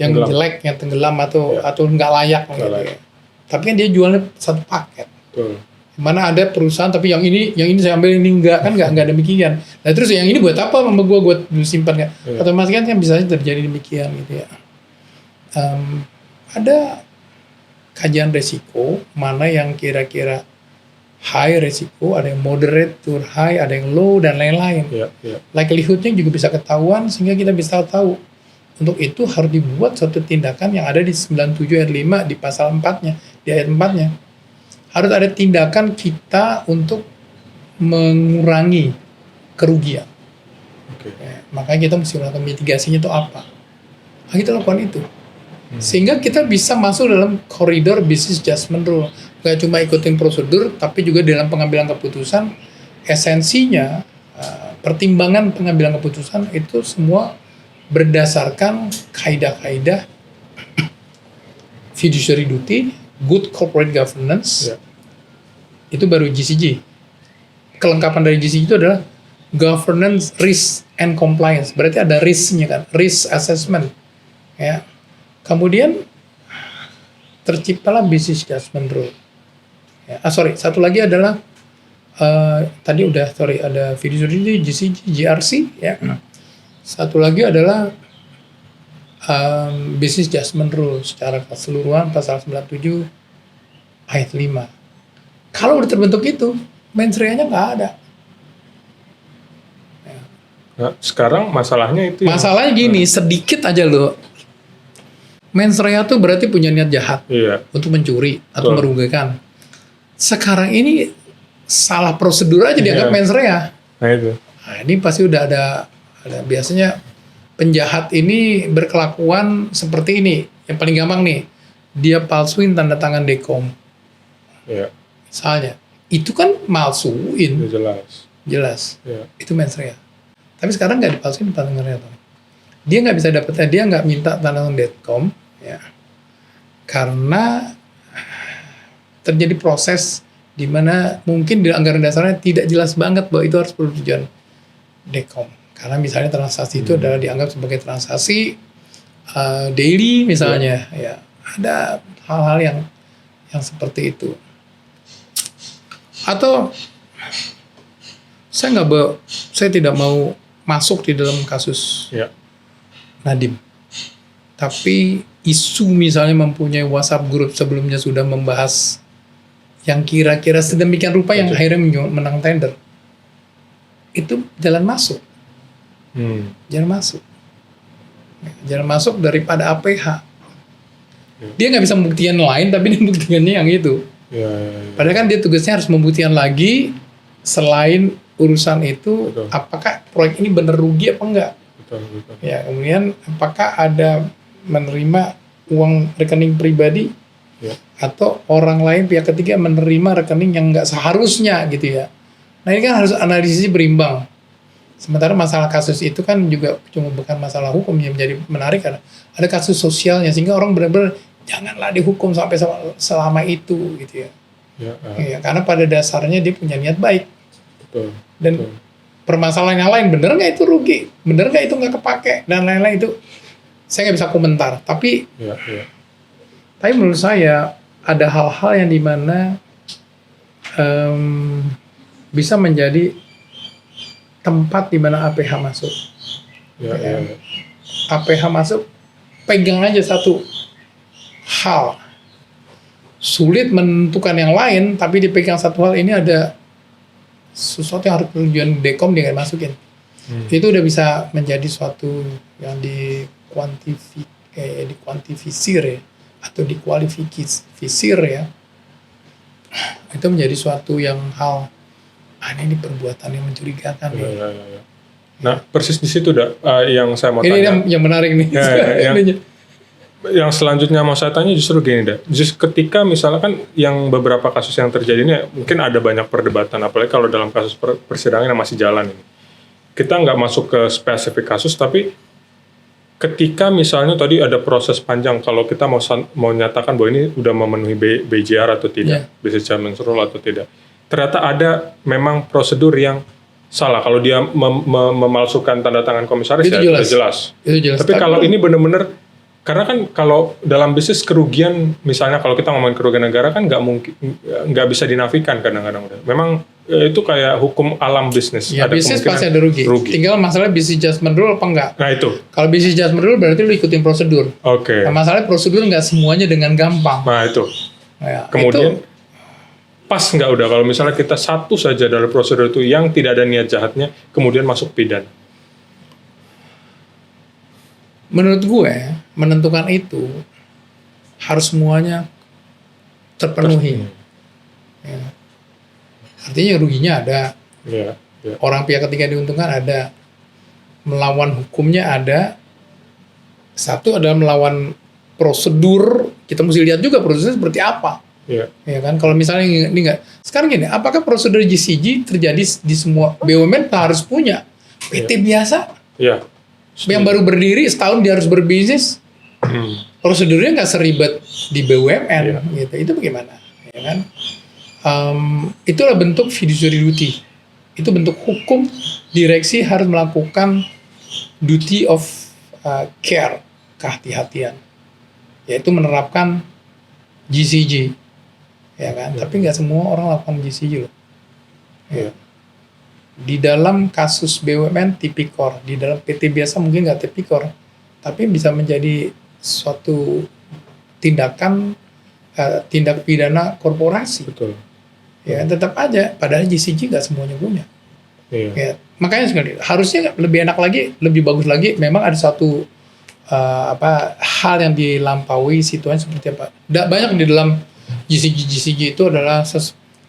jelek, yang tenggelam atau nggak layak gitu ya. Tapi kan dia jualnya satu paket. Betul. Mana ada perusahaan tapi yang ini saya ambil, ini enggak, kan enggak demikian. Nah terus yang ini buat apa sama gue simpan kan? Otomatis kan bisa terjadi demikian gitu ya. Ada kajian resiko, mana yang kira-kira high resiko, ada yang moderate to high, ada yang low dan lain-lain. Likelihood-nya juga bisa ketahuan sehingga kita bisa tahu. Untuk itu harus dibuat suatu tindakan yang ada di 97 ayat 5 di pasal 4-nya, di ayat 4-nya. Harus ada tindakan kita untuk mengurangi kerugian. Ya, makanya kita mesti melakukan mitigasinya itu apa. Nah, kita lakukan itu. Sehingga kita bisa masuk dalam koridor business judgment rule. Gak cuma ikutin prosedur, tapi juga dalam pengambilan keputusan, esensinya, pertimbangan pengambilan keputusan itu semua berdasarkan kaidah-kaidah fiduciary duty, good corporate governance, itu baru GCG. Kelengkapan dari GCG itu adalah governance, risk, and compliance. Berarti ada risk-nya kan, risk assessment. Ya. Kemudian terciptalah business judgment rule. Ya, satu lagi adalah ada fiduciary GCG, GRC. Ya. Satu lagi adalah business judgment rule secara keseluruhan pasal 97 ayat 5. Kalau udah terbentuk itu, mens rea-nya nggak ada. Ya. Nah, sekarang masalahnya itu. Masalahnya gini, sedikit aja loh. Mens rea tuh berarti punya niat jahat untuk mencuri atau merugikan. Sekarang ini salah prosedur aja dianggap mens rea. Nah itu. Nah, ini pasti udah ada biasanya penjahat ini berkelakuan seperti ini. Yang paling gampang nih, dia palsuin tanda tangan dekom. Iya. Misalnya, itu kan malsuin. Jelas. Ya. Itu mens rea. Tapi sekarang nggak dipalsuin tanda tangan rea. Dia nggak bisa dapetnya, dia nggak minta tanda tangan dekom, ya, karena terjadi proses di mana mungkin di anggaran dasarnya tidak jelas banget bahwa itu harus persetujuan dekom. Karena misalnya transaksi itu adalah dianggap sebagai transaksi daily misalnya, ya ada hal-hal yang seperti itu. Atau saya tidak mau masuk di dalam kasus Nadiem, tapi isu misalnya mempunyai WhatsApp group sebelumnya sudah membahas yang kira-kira sedemikian rupa yang akhirnya menang tender, itu jalan masuk. Jalan masuk daripada APH. Dia nggak bisa membuktikan lain, tapi dia membuktikannya yang itu. Padahal kan dia tugasnya harus membuktikan lagi selain urusan itu. Betul. Apakah proyek ini benar rugi apa enggak? Betul. Ya, kemudian apakah ada menerima uang rekening pribadi Ya. Atau orang lain pihak ketiga menerima rekening yang nggak seharusnya gitu ya. Nah ini kan harus analisis berimbang. Sementara masalah kasus itu kan juga cuma bukan masalah hukum yang menjadi menarik karena ada kasus sosialnya sehingga orang benar-benar janganlah dihukum sampai selama itu gitu ya. Ya, karena pada dasarnya dia punya niat baik. Betul. Dan betul. Permasalahan yang lain, bener nggak itu rugi, bener nggak itu nggak kepake dan lain-lain itu saya nggak bisa komentar. Tapi menurut saya ada hal-hal yang dimana bisa menjadi tempat di mana APH masuk. APH masuk, pegang aja satu hal. Sulit menentukan yang lain, tapi dipegang satu hal ini ada sesuatu yang harus tujuan dekom dia masukin. Itu udah bisa menjadi suatu yang dikuantifisir ya, atau dikualifikasir ya. Itu menjadi suatu yang hal ini perbuatan yang mencurigakan. Nah, persis di situ yang saya mau ini tanya. Ini yang menarik nih. Yang selanjutnya mau saya tanya justru gini ketika misalnya kan yang beberapa kasus yang terjadi ini mungkin ada banyak perdebatan, apalagi kalau dalam kasus persidangan yang masih jalan ini. Kita nggak masuk ke spesifik kasus, tapi ketika misalnya tadi ada proses panjang, kalau kita mau nyatakan bahwa ini udah memenuhi BJR atau tidak, business judgment rule atau tidak, ternyata ada memang prosedur yang salah. Kalau dia memalsukan tanda tangan komisaris itu ya jelas. Itu jelas. Tapi kalau ini benar-benar, karena kan kalau dalam bisnis kerugian, misalnya kalau kita ngomongin kerugian negara kan nggak bisa dinafikan kadang-kadang. Memang itu kayak hukum alam bisnis. Ya, bisnis pasti ada rugi. Tinggal masalah business judgment rule apa enggak. Nah itu. Kalau business judgment rule berarti lu ikutin prosedur. Oke. Nah, masalahnya prosedur nggak semuanya dengan gampang. Nah itu. Ya, kemudian pas nggak udah kalau misalnya kita satu saja dari prosedur itu yang tidak ada niat jahatnya, kemudian masuk pidana. Menurut gue, menentukan itu harus semuanya terpenuhi. Ya. Artinya ruginya ada, orang pihak ketiga diuntungkan ada, melawan hukumnya ada. Satu adalah melawan prosedur, kita mesti lihat juga prosedurnya seperti apa. Ya kan, kalau misalnya ini enggak. Sekarang gini, apakah prosedur GCG terjadi di semua BUMN harus punya? PT biasa? Iya. Yang baru berdiri setahun dia harus berbisnis, prosedurnya nggak seribet di BUMN, gitu. Itu bagaimana? Ya kan? Itulah bentuk fiduciary duty. Itu bentuk hukum direksi harus melakukan duty of care, kehati-hatian, yaitu menerapkan GCG, ya kan? Tapi nggak semua orang lakukan GCG loh. Ya. Di dalam kasus BUMN tipikor, di dalam PT biasa mungkin nggak tipikor, tapi bisa menjadi suatu tindakan tindak pidana korporasi. Betul. Ya tetap aja, padahal GCG nggak semuanya punya. Ya, makanya sekali harusnya lebih enak lagi, lebih bagus lagi. Memang ada satu hal yang dilampaui situasi seperti apa. Banyak di dalam GCG itu adalah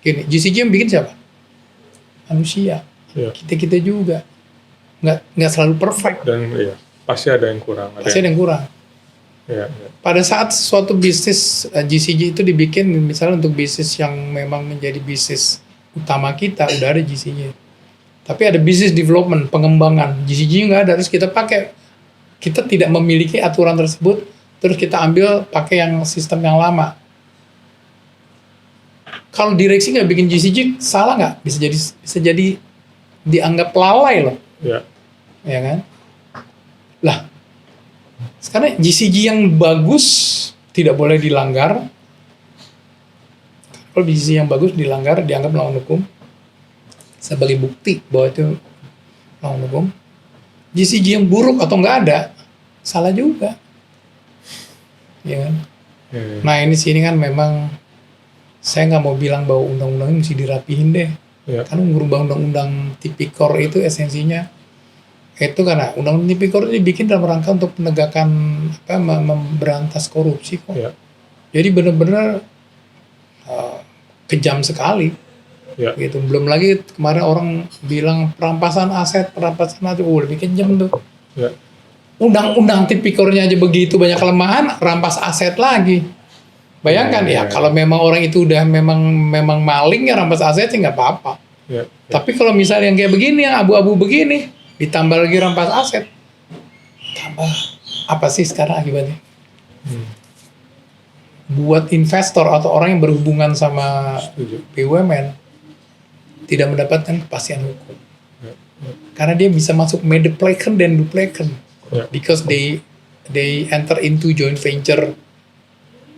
GCG yang bikin siapa? Manusia. Kita juga nggak selalu perfect dan pasti ada yang kurang. Pasti ada yang kurang. Pada saat suatu bisnis GCG itu dibikin misalnya untuk bisnis yang memang menjadi bisnis utama kita udah ada GCG. Tapi ada business development, pengembangan, GCG nggak ada, terus kita pakai, kita tidak memiliki aturan tersebut, terus kita ambil pakai yang sistem yang lama. Kalau direksi nggak bikin GCG salah nggak? Bisa jadi dianggap lalai loh. Ya kan? Lah, sekarang GCG yang bagus tidak boleh dilanggar. Kalau GCG yang bagus dilanggar, dianggap melawan hukum sebagai bukti bahwa itu melawan hukum. GCG yang buruk atau nggak ada, salah juga. Ya kan? Nah ini sini kan memang saya nggak mau bilang bahwa undang-undang ini mesti dirapihin deh. Karena merubah undang-undang tipikor itu esensinya itu karena undang-undang tipikor itu dibikin dalam rangka untuk penegakan memberantas korupsi kok. Jadi benar-benar kejam sekali. Gitu. Belum lagi kemarin orang bilang perampasan aset lebih kejam tuh. Undang-undang tipikornya aja begitu banyak kelemahan, rampas aset lagi. Bayangkan ya, kalau memang orang itu udah memang maling ya rampas aset sih nggak apa-apa. Tapi kalau misalnya yang kayak begini, yang abu-abu begini, ditambah lagi rampas aset, tambah apa sih sekarang akibatnya? Buat investor atau orang yang berhubungan sama BUMN tidak mendapatkan kepastian hukum. Karena dia bisa masuk medeplekken dan duplekken. Because they enter into joint venture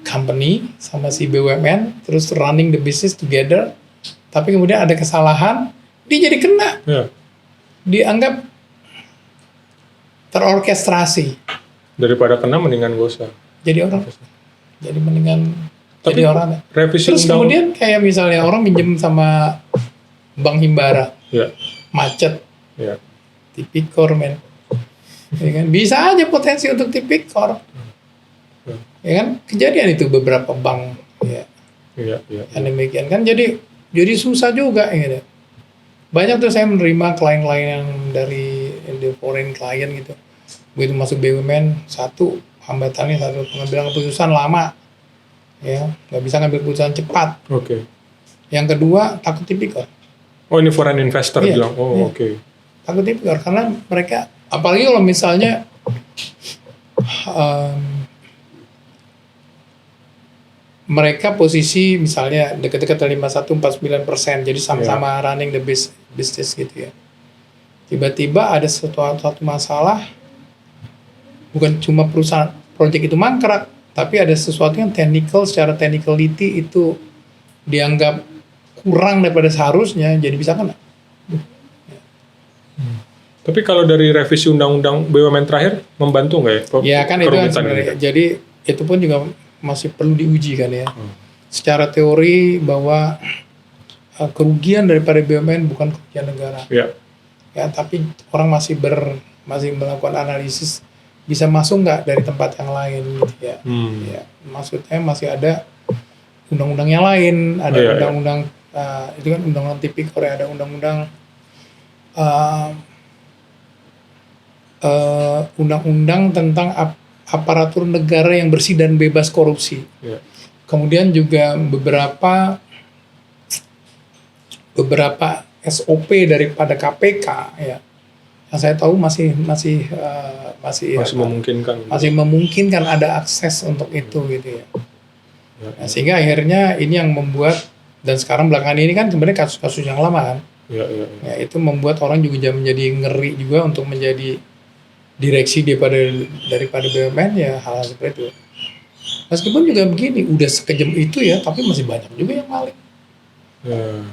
company sama si BUMN, terus running the business together, tapi kemudian ada kesalahan, dia jadi kena. Dianggap terorkestrasi. Daripada kena mendingan gak usah. Jadi orang. Jadi mendingan tapi jadi orang. Revisi terus kemudian kayak misalnya orang minjem sama Bank Himbara. Macet. Tipikor men. Ya kan? Bisa aja potensi untuk tipikor. Ya kan? Kejadian itu beberapa bank ya. Yang demikian kan jadi susah juga gitu. Banyak tuh saya menerima klien-klien yang dari the foreign client gitu. Begitu masuk BUMN, satu pengambilan keputusan lama. Ya, nggak bisa ngambil keputusan cepat. Yang kedua, takut tipikor. Oh, ini foreign investor bilang. Takut tipikor karena mereka, apalagi kalau misalnya mereka posisi misalnya dekat-dekat 51-49%, jadi sama-sama running the business gitu ya. Tiba-tiba ada suatu masalah, bukan cuma perusahaan proyek itu mangkrak, tapi ada sesuatu yang secara technicality itu dianggap kurang daripada seharusnya, jadi bisa kena. Tapi kalau dari revisi undang-undang BUMN terakhir membantu nggak ya? Ya kan itu kan sebenarnya. Jadi itu pun juga masih perlu diuji kan ya. Secara teori bahwa kerugian daripada BUMN bukan kerugian negara. Ya, tapi orang masih melakukan analisis bisa masuk nggak dari tempat yang lain gitu ya. Ya, maksudnya masih ada undang-undang yang lain, ada undang-undang itu kan undang-undang tipikor, ada undang-undang undang-undang tentang aparatur negara yang bersih dan bebas korupsi. Kemudian juga beberapa SOP daripada KPK ya. Yang saya tahu masih memungkinkan ada akses untuk itu gitu ya. Nah, sehingga akhirnya ini yang membuat, dan sekarang belakangan ini kan sebenarnya kasus-kasus yang lama kan. Ya, itu membuat orang juga menjadi ngeri juga untuk menjadi direksi daripada BUMN ya, hal seperti itu. Meskipun juga begini, udah sekejam itu ya, tapi masih banyak juga yang maling.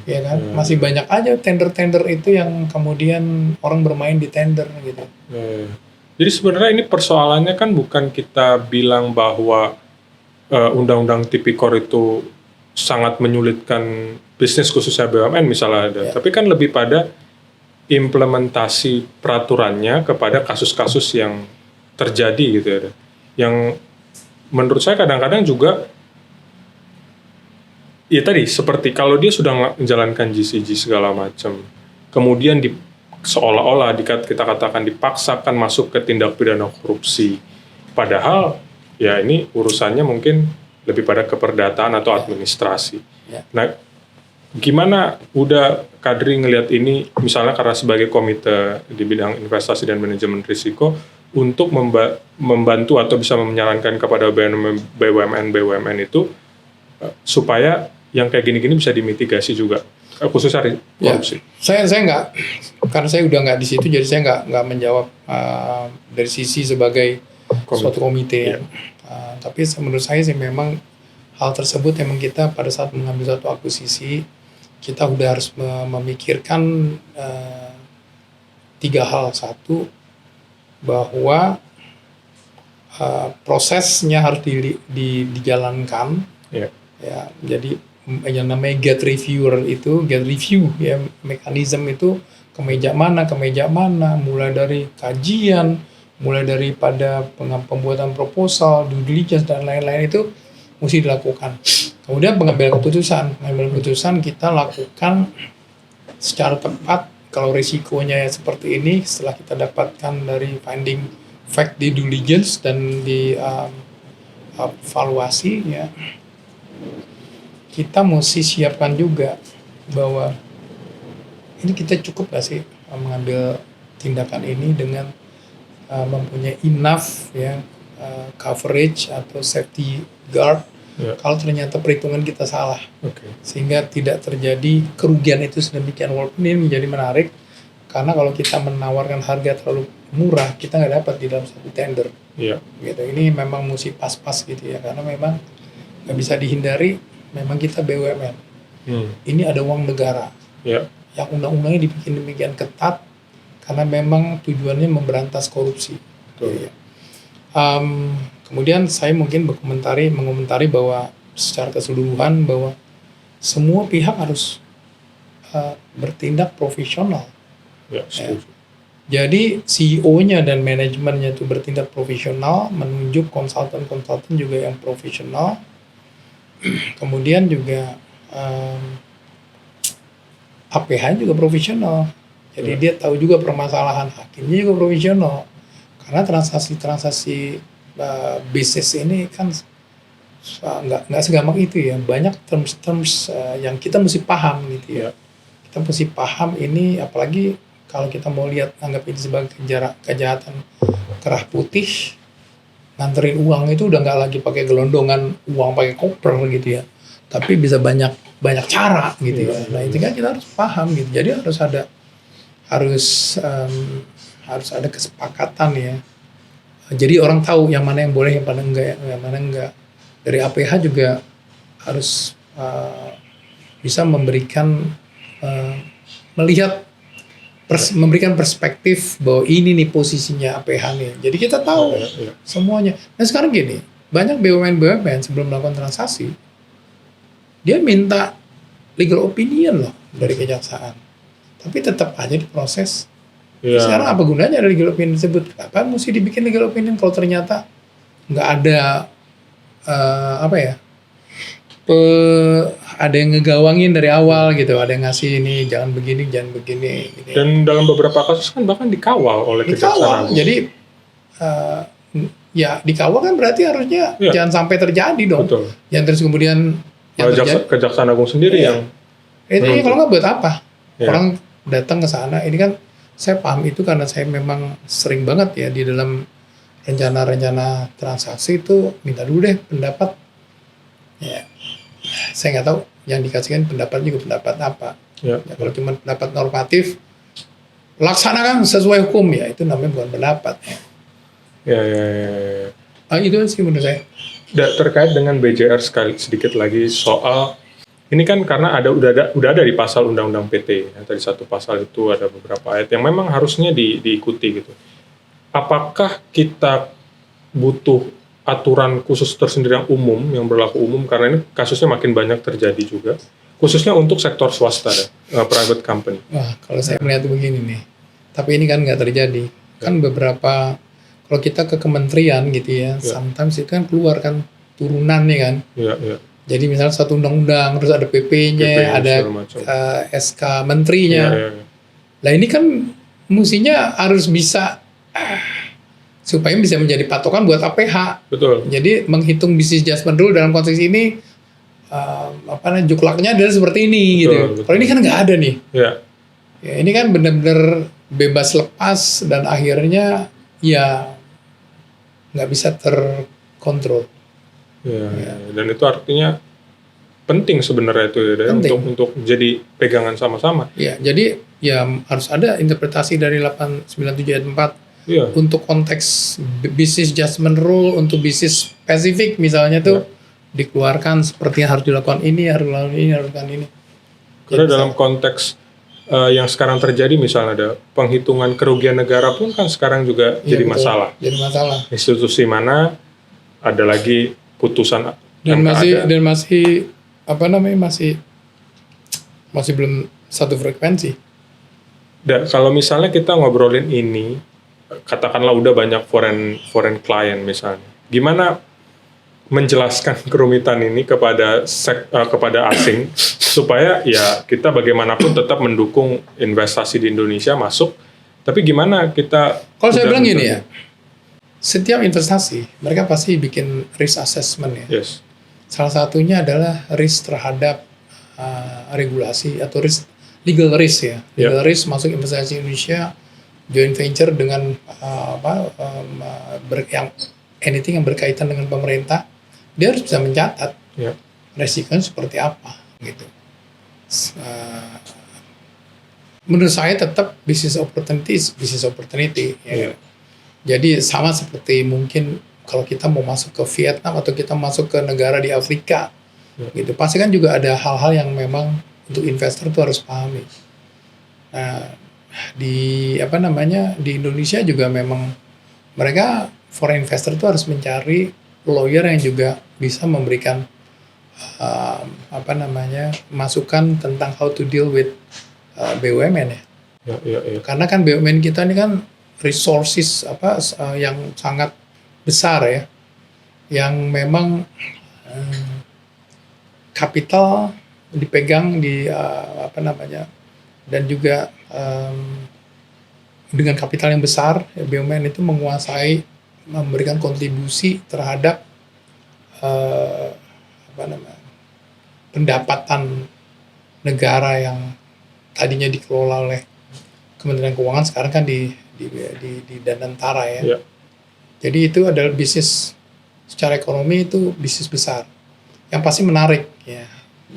Ya kan, masih banyak aja tender-tender itu yang kemudian orang bermain di tender gitu. Jadi sebenarnya ini persoalannya kan bukan kita bilang bahwa undang-undang tipikor itu sangat menyulitkan bisnis khususnya BUMN misalnya ada, tapi kan lebih pada implementasi peraturannya kepada kasus-kasus yang terjadi gitu ya. Yang menurut saya kadang-kadang juga ya tadi seperti kalau dia sudah menjalankan GCG segala macam, kemudian seolah-olah kita katakan dipaksakan masuk ke tindak pidana korupsi, padahal ya ini urusannya mungkin lebih pada keperdataan atau administrasi. Nah, gimana udah Kadri ngelihat ini misalnya karena sebagai komite di bidang investasi dan manajemen risiko untuk membantu atau bisa menyarankan kepada BUMN itu supaya yang kayak gini-gini bisa dimitigasi juga khususnya korupsi. Saya nggak, karena saya udah nggak di situ, jadi saya nggak menjawab dari sisi sebagai suatu komite. Tapi menurut saya sih memang hal tersebut memang kita pada saat mengambil satu akuisisi kita udah harus memikirkan 3 hal. Satu, bahwa prosesnya harus dijalankan. Ya, jadi yang namanya get review ya, mekanisme itu ke meja mana, mulai dari kajian, mulai daripada pembuatan proposal, due diligence dan lain-lain itu mesti dilakukan. Kemudian pengambilan keputusan kita lakukan secara tepat. Kalau risikonya ya seperti ini, setelah kita dapatkan dari finding fact di due diligence dan di evaluasi ya, kita mesti siapkan juga bahwa ini kita cukup gak sih mengambil tindakan ini dengan mempunyai enough ya coverage atau safety guard kalau ternyata perhitungan kita salah, sehingga tidak terjadi kerugian itu sedemikian. Walaupun ini menjadi menarik karena kalau kita menawarkan harga terlalu murah kita nggak dapat di dalam satu tender. Gitu. Ini memang mesti pas-pas gitu ya, karena memang nggak bisa dihindari. Memang kita BUMN, ini ada uang negara, yang undang-undangnya dibikin demikian ketat karena memang tujuannya memberantas korupsi. Ya. Kemudian saya mungkin mengomentari bahwa secara keseluruhan bahwa semua pihak harus bertindak profesional. Ya. Jadi CEO-nya dan manajemennya itu bertindak profesional, menunjuk konsultan juga yang profesional. Kemudian juga APH juga profesional. Jadi dia tahu juga permasalahan, hakimnya juga profesional. Karena transaksi bisnis ini kan nggak segampang itu ya, banyak terms yang kita mesti paham gitu ya. Kita mesti paham ini, apalagi kalau kita mau lihat anggap ini sebagai kejahatan kerah putih, nganterin uang itu udah nggak lagi pakai gelondongan uang pakai koper gitu ya, tapi bisa banyak cara gitu ya. Nah itu kan kita harus paham gitu. Jadi harus ada kesepakatan ya. Jadi orang tahu yang mana yang boleh, yang mana enggak. Dari APH juga harus bisa memberikan memberikan perspektif bahwa ini nih posisinya APH nih. Jadi kita tahu semuanya. Nah sekarang gini, banyak BUMN sebelum melakukan transaksi, dia minta legal opinion loh dari kejaksaan. Tapi tetap aja diproses. Sekarang apa gunanya ada legal opinion tersebut? Kenapa mesti dibikin legal opinion kalau ternyata nggak ada ada yang ngegawangin dari awal gitu, ada yang ngasih ini jangan begini gitu. Dan dalam beberapa kasus kan bahkan dikawal oleh kejaksaan. Jadi ya dikawal kan berarti harusnya jangan sampai terjadi dong. Betul. Yang terus kemudian Kejaksaan Agung sendiri yang ini kalau nggak buat apa? Orang datang ke sana, ini kan saya paham itu karena saya memang sering banget ya di dalam rencana transaksi itu minta dulu deh pendapat. Ya, saya nggak tahu yang dikasihkan pendapat juga pendapat apa. Kalau cuma pendapat normatif, laksanakan sesuai hukum ya itu namanya bukan pendapat. Itu sih menurut saya. Terkait dengan BJR sedikit lagi soal ini kan karena udah ada di pasal Undang-Undang PT. Tadi satu pasal itu ada beberapa ayat yang memang harusnya diikuti gitu. Apakah kita butuh aturan khusus tersendiri yang berlaku umum, karena ini kasusnya makin banyak terjadi juga, khususnya untuk sektor swasta, private company. Wah, kalau saya melihat begini nih, tapi ini kan nggak terjadi. Kan beberapa, kalau kita ke kementerian gitu ya, sometimes itu kan keluar kan turunan nih kan. Jadi misalnya satu undang-undang, terus ada PP-nya, ada SK menterinya. Nah ini kan mestinya harus bisa supaya bisa menjadi patokan buat APH. Betul. Jadi menghitung business adjustment rule dalam konteks ini juklaknya adalah seperti ini. Betul. Kalau ini kan nggak ada nih. Ya, ini kan benar-benar bebas lepas dan akhirnya ya nggak bisa terkontrol. Dan itu artinya penting sebenarnya itu ya, untuk jadi pegangan sama-sama. Ya, jadi ya harus ada interpretasi dari 897 ayat 4 untuk konteks business adjustment rule, untuk bisnis spesifik misalnya tuh dikeluarkan seperti harus dilakukan ini, harus dilakukan ini. Karena dalam konteks yang sekarang terjadi misalnya ada penghitungan kerugian negara pun kan sekarang juga jadi betul, masalah. Jadi masalah. Institusi mana ada lagi putusan dan masih masih belum satu frekuensi. Dan kalau misalnya kita ngobrolin ini, katakanlah udah banyak foreign client misalnya, gimana menjelaskan kerumitan ini kepada asing supaya ya kita bagaimanapun tetap mendukung investasi di Indonesia masuk, tapi gimana kita? Kalau saya bilang gini ya, setiap investasi mereka pasti bikin risk assessment ya. Salah satunya adalah risk terhadap regulasi atau legal risk ya. Legal risk masuk investasi Indonesia, joint venture dengan anything yang berkaitan dengan pemerintah, dia harus bisa mencatat resikonya seperti apa gitu. Menurut saya tetap business opportunity. Ya. Jadi sama seperti mungkin kalau kita mau masuk ke Vietnam atau kita masuk ke negara di Afrika, gitu. Pasti kan juga ada hal-hal yang memang untuk investor itu harus pahami. Nah, di Indonesia juga memang mereka foreign investor itu harus mencari lawyer yang juga bisa memberikan masukan tentang how to deal with BUMN ya. Karena kan BUMN kita ini kan resources yang sangat besar ya, yang memang kapital dipegang di dan juga dengan kapital yang besar BUMN itu menguasai, memberikan kontribusi terhadap pendapatan negara yang tadinya dikelola oleh Kementerian Keuangan, sekarang kan di Danantara ya. Jadi itu adalah bisnis secara ekonomi, itu bisnis besar yang pasti menarik ya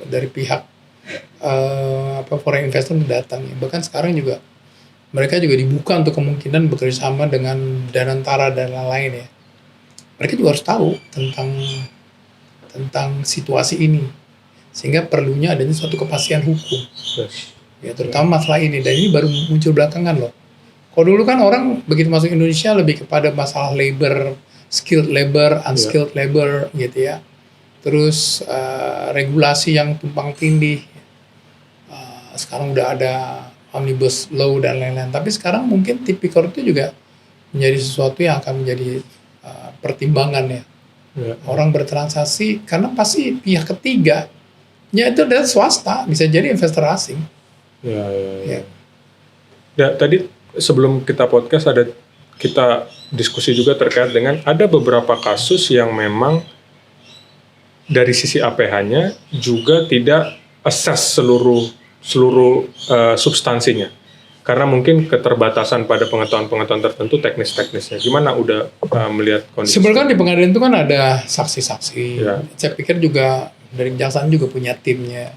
dari pihak foreign investor datang. Bahkan sekarang juga mereka juga dibuka untuk kemungkinan bekerjasama dengan Danantara dan lain-lain ya. Mereka juga harus tahu tentang situasi ini, sehingga perlunya adanya suatu kepastian hukum. Ya, terutama masalah ini, dan ini baru muncul belakangan loh. Kalau dulu kan orang begitu masuk Indonesia lebih kepada masalah labor, skilled labor, unskilled labor gitu ya. Terus regulasi yang tumpang tindih. Sekarang udah ada omnibus law dan lain-lain. Tapi sekarang mungkin tipikor itu juga menjadi sesuatu yang akan menjadi pertimbangan ya. Orang bertransaksi karena pasti pihak ketiga ya itu adalah swasta, bisa jadi investor asing. Ya, tadi sebelum kita podcast kita diskusi juga terkait dengan ada beberapa kasus yang memang dari sisi APH-nya juga tidak assess seluruh substansinya, karena mungkin keterbatasan pada pengetahuan tertentu teknis-teknisnya. Gimana udah melihat kondisi? Sebenarnya di pengadilan itu kan ada saksi-saksi. Saya pikir juga dari kejaksaan juga punya timnya.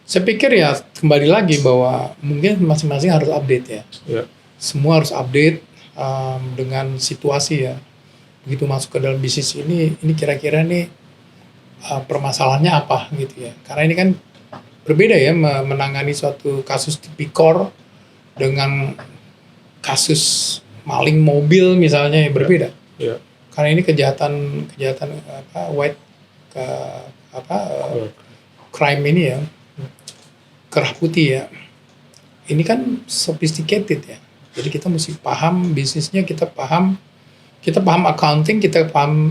Saya pikir ya kembali lagi bahwa mungkin masing-masing harus update ya. Semua harus update dengan situasi ya. Begitu masuk ke dalam bisnis ini kira-kira nih permasalahannya apa gitu ya. Karena ini kan berbeda ya menangani suatu kasus tipikor dengan kasus maling mobil misalnya ya, berbeda. Karena ini kejahatan crime ini ya, kerah putih ya. Ini kan sophisticated ya. Jadi kita mesti paham bisnisnya, kita paham accounting, kita paham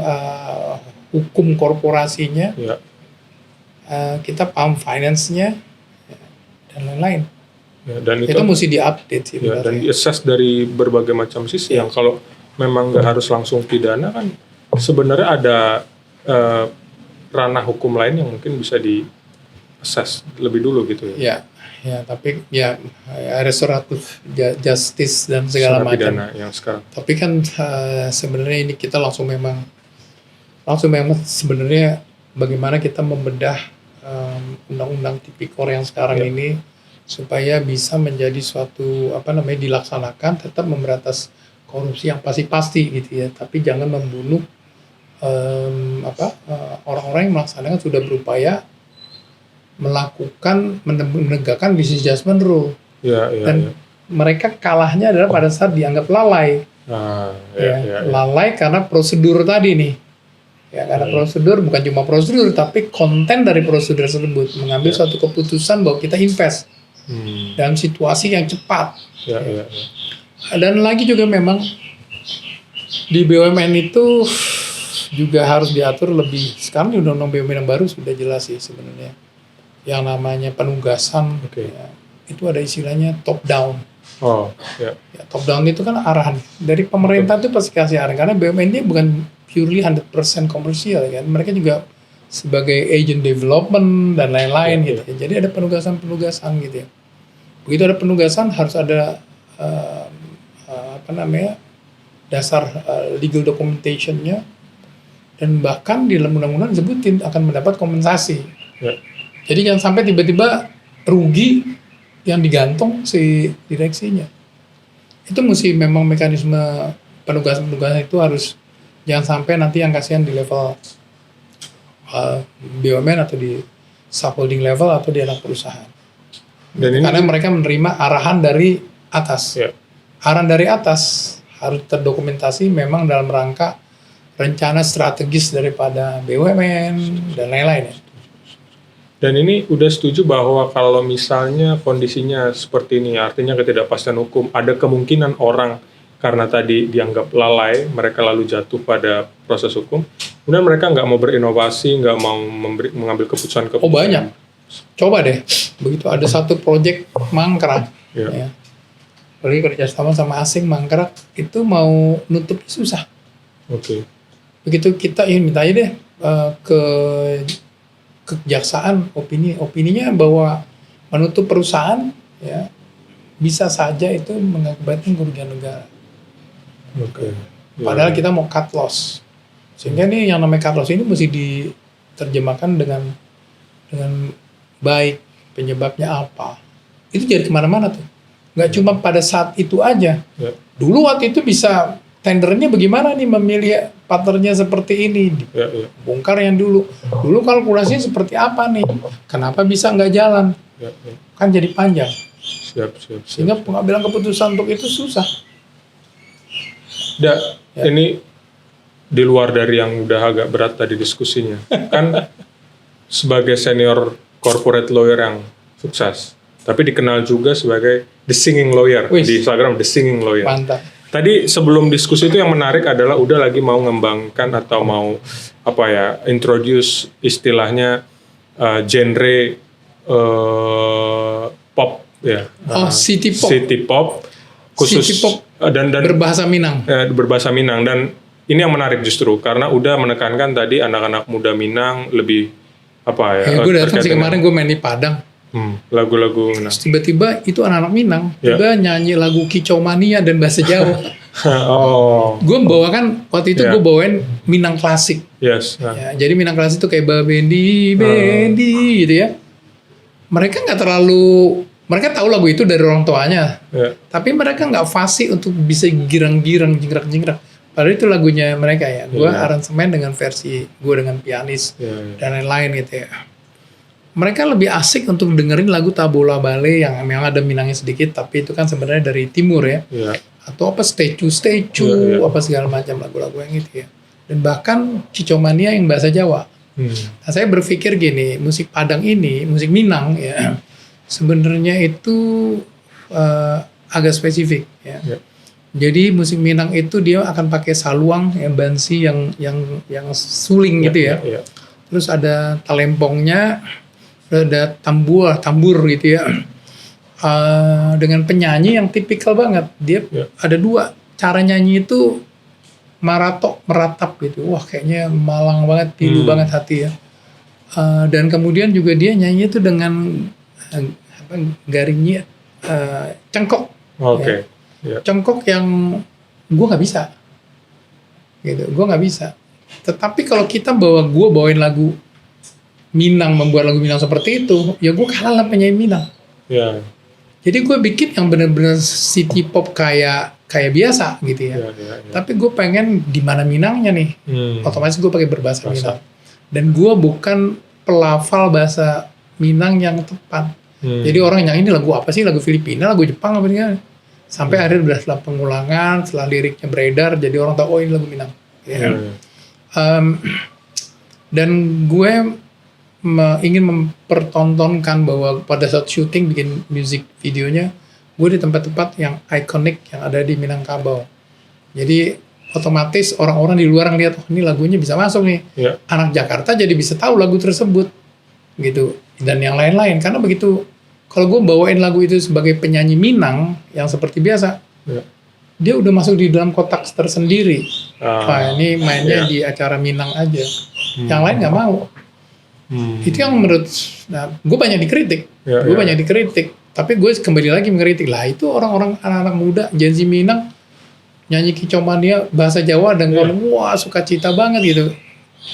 hukum korporasinya, kita paham finance-nya dan lain-lain. Dan itu mesti diupdate sih. Dan di-assess dari berbagai macam sisi. Yang kalau memang nggak harus langsung pidana kan sebenarnya ada ranah hukum lain yang mungkin bisa di-assess lebih dulu gitu ya. Ya, tapi ya restoratif justice dan segala macam. Pidana yang sekarang. Tapi kan sebenarnya ini kita langsung memang sebenarnya bagaimana kita membedah undang-undang tipikor yang sekarang ini supaya bisa menjadi suatu dilaksanakan, tetap memberantas korupsi yang pasti gitu ya, tapi jangan membunuh orang-orang yang melaksanakan, sudah berupaya menegakkan business judgment rule. Dan mereka kalahnya adalah pada saat dianggap lalai. Lalai karena prosedur tadi nih. Ya, karena prosedur bukan cuma prosedur, tapi konten dari prosedur tersebut, mengambil suatu keputusan bahwa kita invest dalam situasi yang cepat. Dan lagi juga memang di BUMN itu juga harus diatur lebih. Sekarang di undang-undang BUMN yang baru sudah jelas sih sebenarnya. Yang namanya penugasan, itu ada istilahnya top down. Top down itu kan arahan dari pemerintah itu pasti kasih arahan, karena BUMN ini bukan purely 100% komersial kan. Mereka juga sebagai agent development dan lain-lain Ya, gitu. Jadi ada penugasan-penugasan gitu ya. Begitu ada penugasan harus ada dasar legal documentation-nya, dan bahkan di dalam undang-undang disebutin akan mendapat kompensasi. Ya. Jadi jangan sampai tiba-tiba rugi yang digantung si direksinya. Itu mesti memang mekanisme penugasan-penugasan itu harus, jangan sampai nanti yang kasihan di level BUMN atau di subholding level atau di anak perusahaan. Dan ini Karena mereka menerima arahan dari atas. ya. Arahan dari atas harus terdokumentasi memang dalam rangka rencana strategis daripada BUMN dan lain-lain ya. Dan ini udah setuju bahwa kalau misalnya kondisinya seperti ini, artinya ketidakpastian hukum, ada kemungkinan orang karena tadi dianggap lalai, mereka lalu jatuh pada proses hukum, kemudian mereka nggak mau berinovasi, nggak mau mengambil keputusan-keputusan. Oh banyak. Coba deh, begitu ada satu proyek mangkrak, Ya. ya. Apalagi kerjasama sama asing mangkrak, itu mau nutupnya susah. Oke. Begitu kita ingin minta aja deh ke kejaksaan opininya bahwa menutup perusahaan ya bisa saja itu mengakibatkan kerugian negara. Oke. Ya. Padahal kita mau cut loss. Sehingga nih yang namanya cut loss ini mesti diterjemahkan dengan baik, penyebabnya apa. Itu jadi kemana-mana tuh. Nggak cuma pada saat itu aja. Ya. Dulu waktu itu bisa tendernya bagaimana nih memilih partnernya seperti ini. Ya, ya. Bongkar yang dulu. Dulu kalkulasinya seperti apa nih? Kenapa bisa nggak jalan? Ya, ya. Kan jadi panjang. Siap. Sehingga pengambilan keputusan untuk itu susah. Ya. Ya. Ini di luar dari yang udah agak berat tadi diskusinya. Kan sebagai senior corporate lawyer yang sukses, tapi dikenal juga sebagai the singing lawyer. Wih. Di Instagram the singing lawyer. Mantap. Tadi sebelum diskusi itu yang menarik adalah udah lagi mau ngembangkan atau mau introduce istilahnya genre pop ya. City pop. City pop khusus City pop dan berbahasa Minang. berbahasa Minang, dan ini yang menarik justru karena udah menekankan tadi anak-anak muda Minang lebih Gue datang sih kemarin, gue main di Padang. Lagu-lagu Minang. Terus tiba-tiba itu anak-anak Minang Ya. tiba nyanyi lagu Kicau Mania dan bahasa Jawa. Oh, Gue bawakan waktu itu Ya. gue bawain Minang klasik. yes. Nah, Ya, jadi Minang klasik itu kayak Babendi, Bendi gitu ya. Mereka nggak terlalu, mereka tahu lagu itu dari orang tuanya, ya. tapi mereka nggak fasih untuk bisa girang-girang, jingkrak-jingkrak. Padahal itu lagunya mereka ya. Gue Ya. aransemen dengan versi gue dengan pianis Ya. dan lain-lain gitu ya. Mereka lebih asik untuk dengerin lagu Tabola Bale yang memang ada Minangnya sedikit, tapi itu kan sebenarnya dari timur ya. Ya. Atau apa statue Ya. apa segala macam lagu-lagu yang itu ya. Dan bahkan Kicau Mania yang bahasa Jawa. Nah, saya berpikir gini, musik Padang ini, musik Minang ya, sebenarnya itu agak spesifik ya. Ya. Jadi musik Minang itu dia akan pakai saluang yang bansi yang suling gitu ya. Ya. Terus ada talempongnya, ada tambur gitu ya. Dengan penyanyi yang tipikal banget. Dia Ya. ada dua cara nyanyi itu meratap gitu. Wah, kayaknya malang banget, pilu banget hati ya. Dan kemudian juga dia nyanyi itu dengan garingnya cengkok. Oke. Ya. Cengkok yang gue nggak bisa. Gitu, gue nggak bisa. Tetapi kalau kita bawain lagu Minang, membuat lagu Minang seperti itu, ya gue kalah lah penyanyi Minang. Ya. Jadi gue bikin yang benar-benar city pop kayak biasa gitu ya. Ya. Tapi gue pengen di mana Minangnya nih. Otomatis gue pakai berbahasa Minang. Dan gue bukan pelafal bahasa Minang yang tepat. Jadi orang yang ini lagu apa sih? Lagu Filipina, lagu Jepang apa nih? Sampai akhirnya setelah pengulangan, setelah liriknya beredar, jadi orang tahu oh ini lagu Minang. Ya. Dan gue ingin mempertontonkan bahwa pada saat syuting bikin music videonya, gue di tempat-tempat yang ikonik yang ada di Minangkabau. Jadi otomatis orang-orang di luar ngeliat, oh ini lagunya bisa masuk nih. Ya. Anak Jakarta jadi bisa tahu lagu tersebut, gitu. Dan yang lain-lain, karena begitu. Kalau gue bawain lagu itu sebagai penyanyi Minang yang seperti biasa, Ya. dia udah masuk di dalam kotak tersendiri. Ah, Wah, ini mainnya ya. di acara Minang aja. Yang lain nggak mau. Itu yang menurut, gue banyak dikritik, banyak dikritik, tapi gue kembali lagi mengkritik lah itu orang-orang anak-anak muda Gen Z Minang nyanyi Kicau Mania bahasa Jawa dan wah sukacita banget gitu.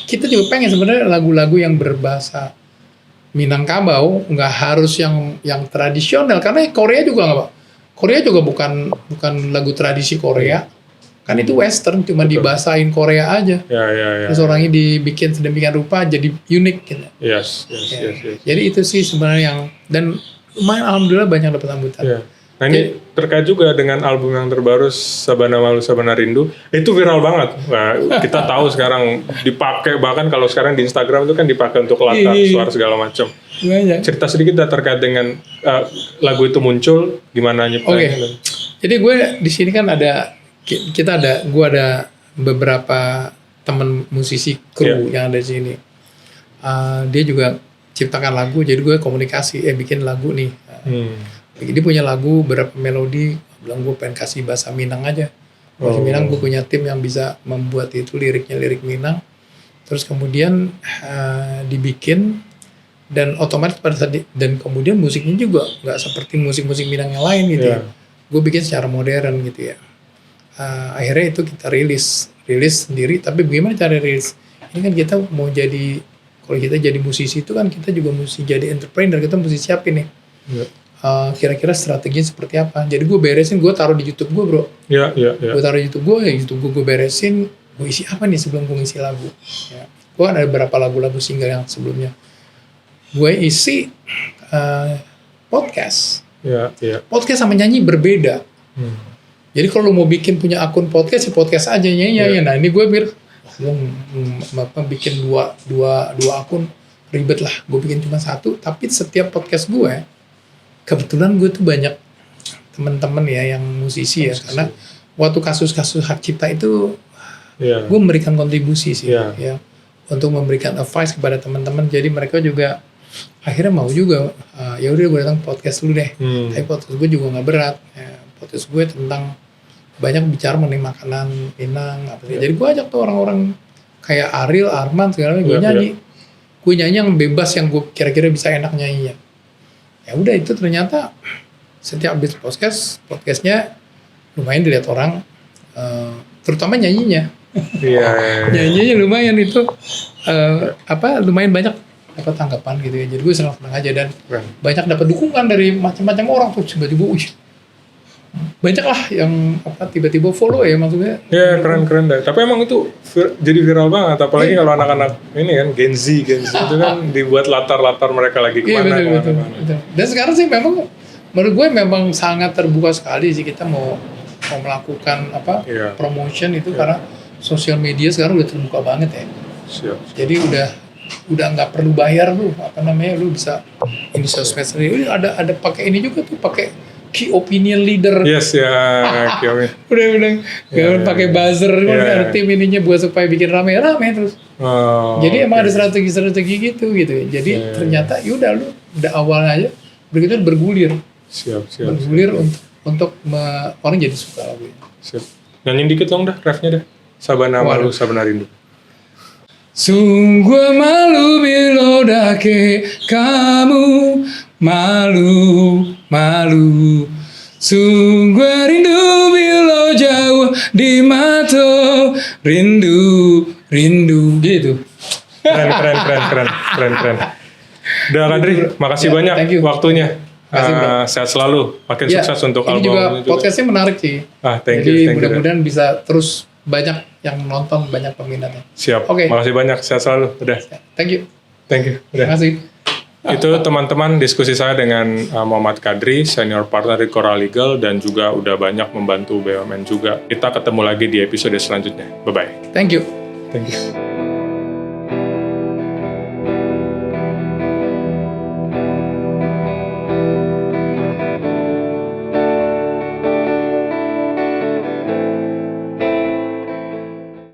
Kita juga pengen sebenarnya lagu-lagu yang berbahasa Minangkabau, nggak harus yang tradisional karena Korea juga nggak, Pak. Korea juga bukan lagu tradisi Korea. Kan itu western, cuma dibahasain Korea aja. Terus orangnya dibikin sedemikian rupa jadi unik gitu. Yes. Jadi itu sih sebenarnya yang, dan lumayan alhamdulillah banyak dapat sambutan. Nah ini terkait juga dengan album yang terbaru Sabana Malu Sabana Rindu, itu viral banget. Nah, kita tahu sekarang dipakai, bahkan kalau sekarang di Instagram itu kan dipakai untuk latar suara segala macam. Cerita sedikit terkait dengan lagu itu muncul, gimana nyiptainnya? Jadi gue di sini kan gue ada beberapa teman musisi kru yang ada di sini. Dia juga ciptakan lagu, jadi gue komunikasi, bikin lagu nih. Dia punya lagu, berapa melodi, bilang gue pengen kasih bahasa Minang aja. Bahasa Minang, gue punya tim yang bisa membuat itu liriknya lirik Minang. Terus kemudian dibikin, dan otomatis pada saat dan kemudian musiknya juga nggak seperti musik-musik Minang yang lain gitu ya. Gue bikin secara modern gitu ya. Akhirnya itu kita rilis sendiri, tapi bagaimana cara rilis? Ini kan kita mau jadi, kalau kita jadi musisi itu kan kita juga mesti jadi entrepreneur, kita mesti siapin nih. Kira-kira strateginya seperti apa? Jadi gue beresin, gue taruh di YouTube gue, bro. Gue taruh di YouTube gue beresin, gue isi apa nih sebelum gue ngisi lagu. Gue ada beberapa lagu-lagu single yang sebelumnya. Gue isi podcast. Podcast sama nyanyi berbeda. Jadi kalau lu mau punya akun podcast, podcast aja nyanyi. Nah ini gue bikin dua akun, ribet lah. Gue bikin cuma satu, tapi setiap podcast gue, kebetulan gue tuh banyak teman-teman ya yang musisi ya, karena waktu kasus-kasus hak cipta itu, gue memberikan kontribusi sih, ya, untuk memberikan advice kepada teman-teman. Jadi mereka juga akhirnya mau juga, ya udah gue datang podcast dulu deh. Tapi podcast gue juga nggak berat. Podcast gue tentang banyak bicara mengenai makanan Minang, Jadi gue ajak tuh orang-orang kayak Ariel, Arman segala gue nyanyi. Gue nyanyi yang bebas, yang gue kira-kira bisa enak nyanyinya. Ya udah itu ternyata setiap habis podcastnya lumayan dilihat orang, terutama nyanyinya. Nyanyinya lumayan itu lumayan banyak dapat tanggapan gitu ya. Jadi gue senang aja, dan banyak dapat dukungan dari macam-macam orang tuh. Tiba-tiba banyak lah yang tiba-tiba follow ya, maksudnya. Ya keren deh. Tapi emang itu jadi viral banget, apalagi kalau anak-anak ini kan Gen Z itu kan dibuat latar-latar mereka lagi kemana. Betul. Dan sekarang sih memang menurut gue memang sangat terbuka sekali sih kita mau melakukan promotion itu, karena sosial media sekarang udah terbuka banget ya. Jadi udah nggak perlu bayar lu lu bisa ini sosmed sendiri. Ada pakai ini juga tuh, pakai key opinion leader. Udah nggak pakai buzzer, ada tim ininya buat supaya bikin rame terus. Jadi emang ada strategi gitu ya. Jadi ternyata yaudah lu udah awalnya aja begitu bergulir. Bergulir untuk orang jadi suka lagu. Nyanyiin dikit dong dah refnya dah. Sabana Malu Sabana Rindu. Sungguh malu bila dake kamu, malu. Sungguh rindu bila jauh di mata, rindu gitu. Keren. Udah Kadri, makasih banyak waktunya. Sehat selalu, makin sukses untuk album. Ini juga podcastnya menarik sih. Thank you. Mudah-mudahan bisa terus banyak yang nonton, banyak peminatnya. Siap. Makasih banyak, sehat selalu. Udah. Thank you. Udah. Terima kasih. Itu teman-teman diskusi saya dengan Muhammad Kadri, senior partner di Coral Legal, dan juga udah banyak membantu BUMN juga. Kita ketemu lagi di episode selanjutnya. Bye-bye. Thank you.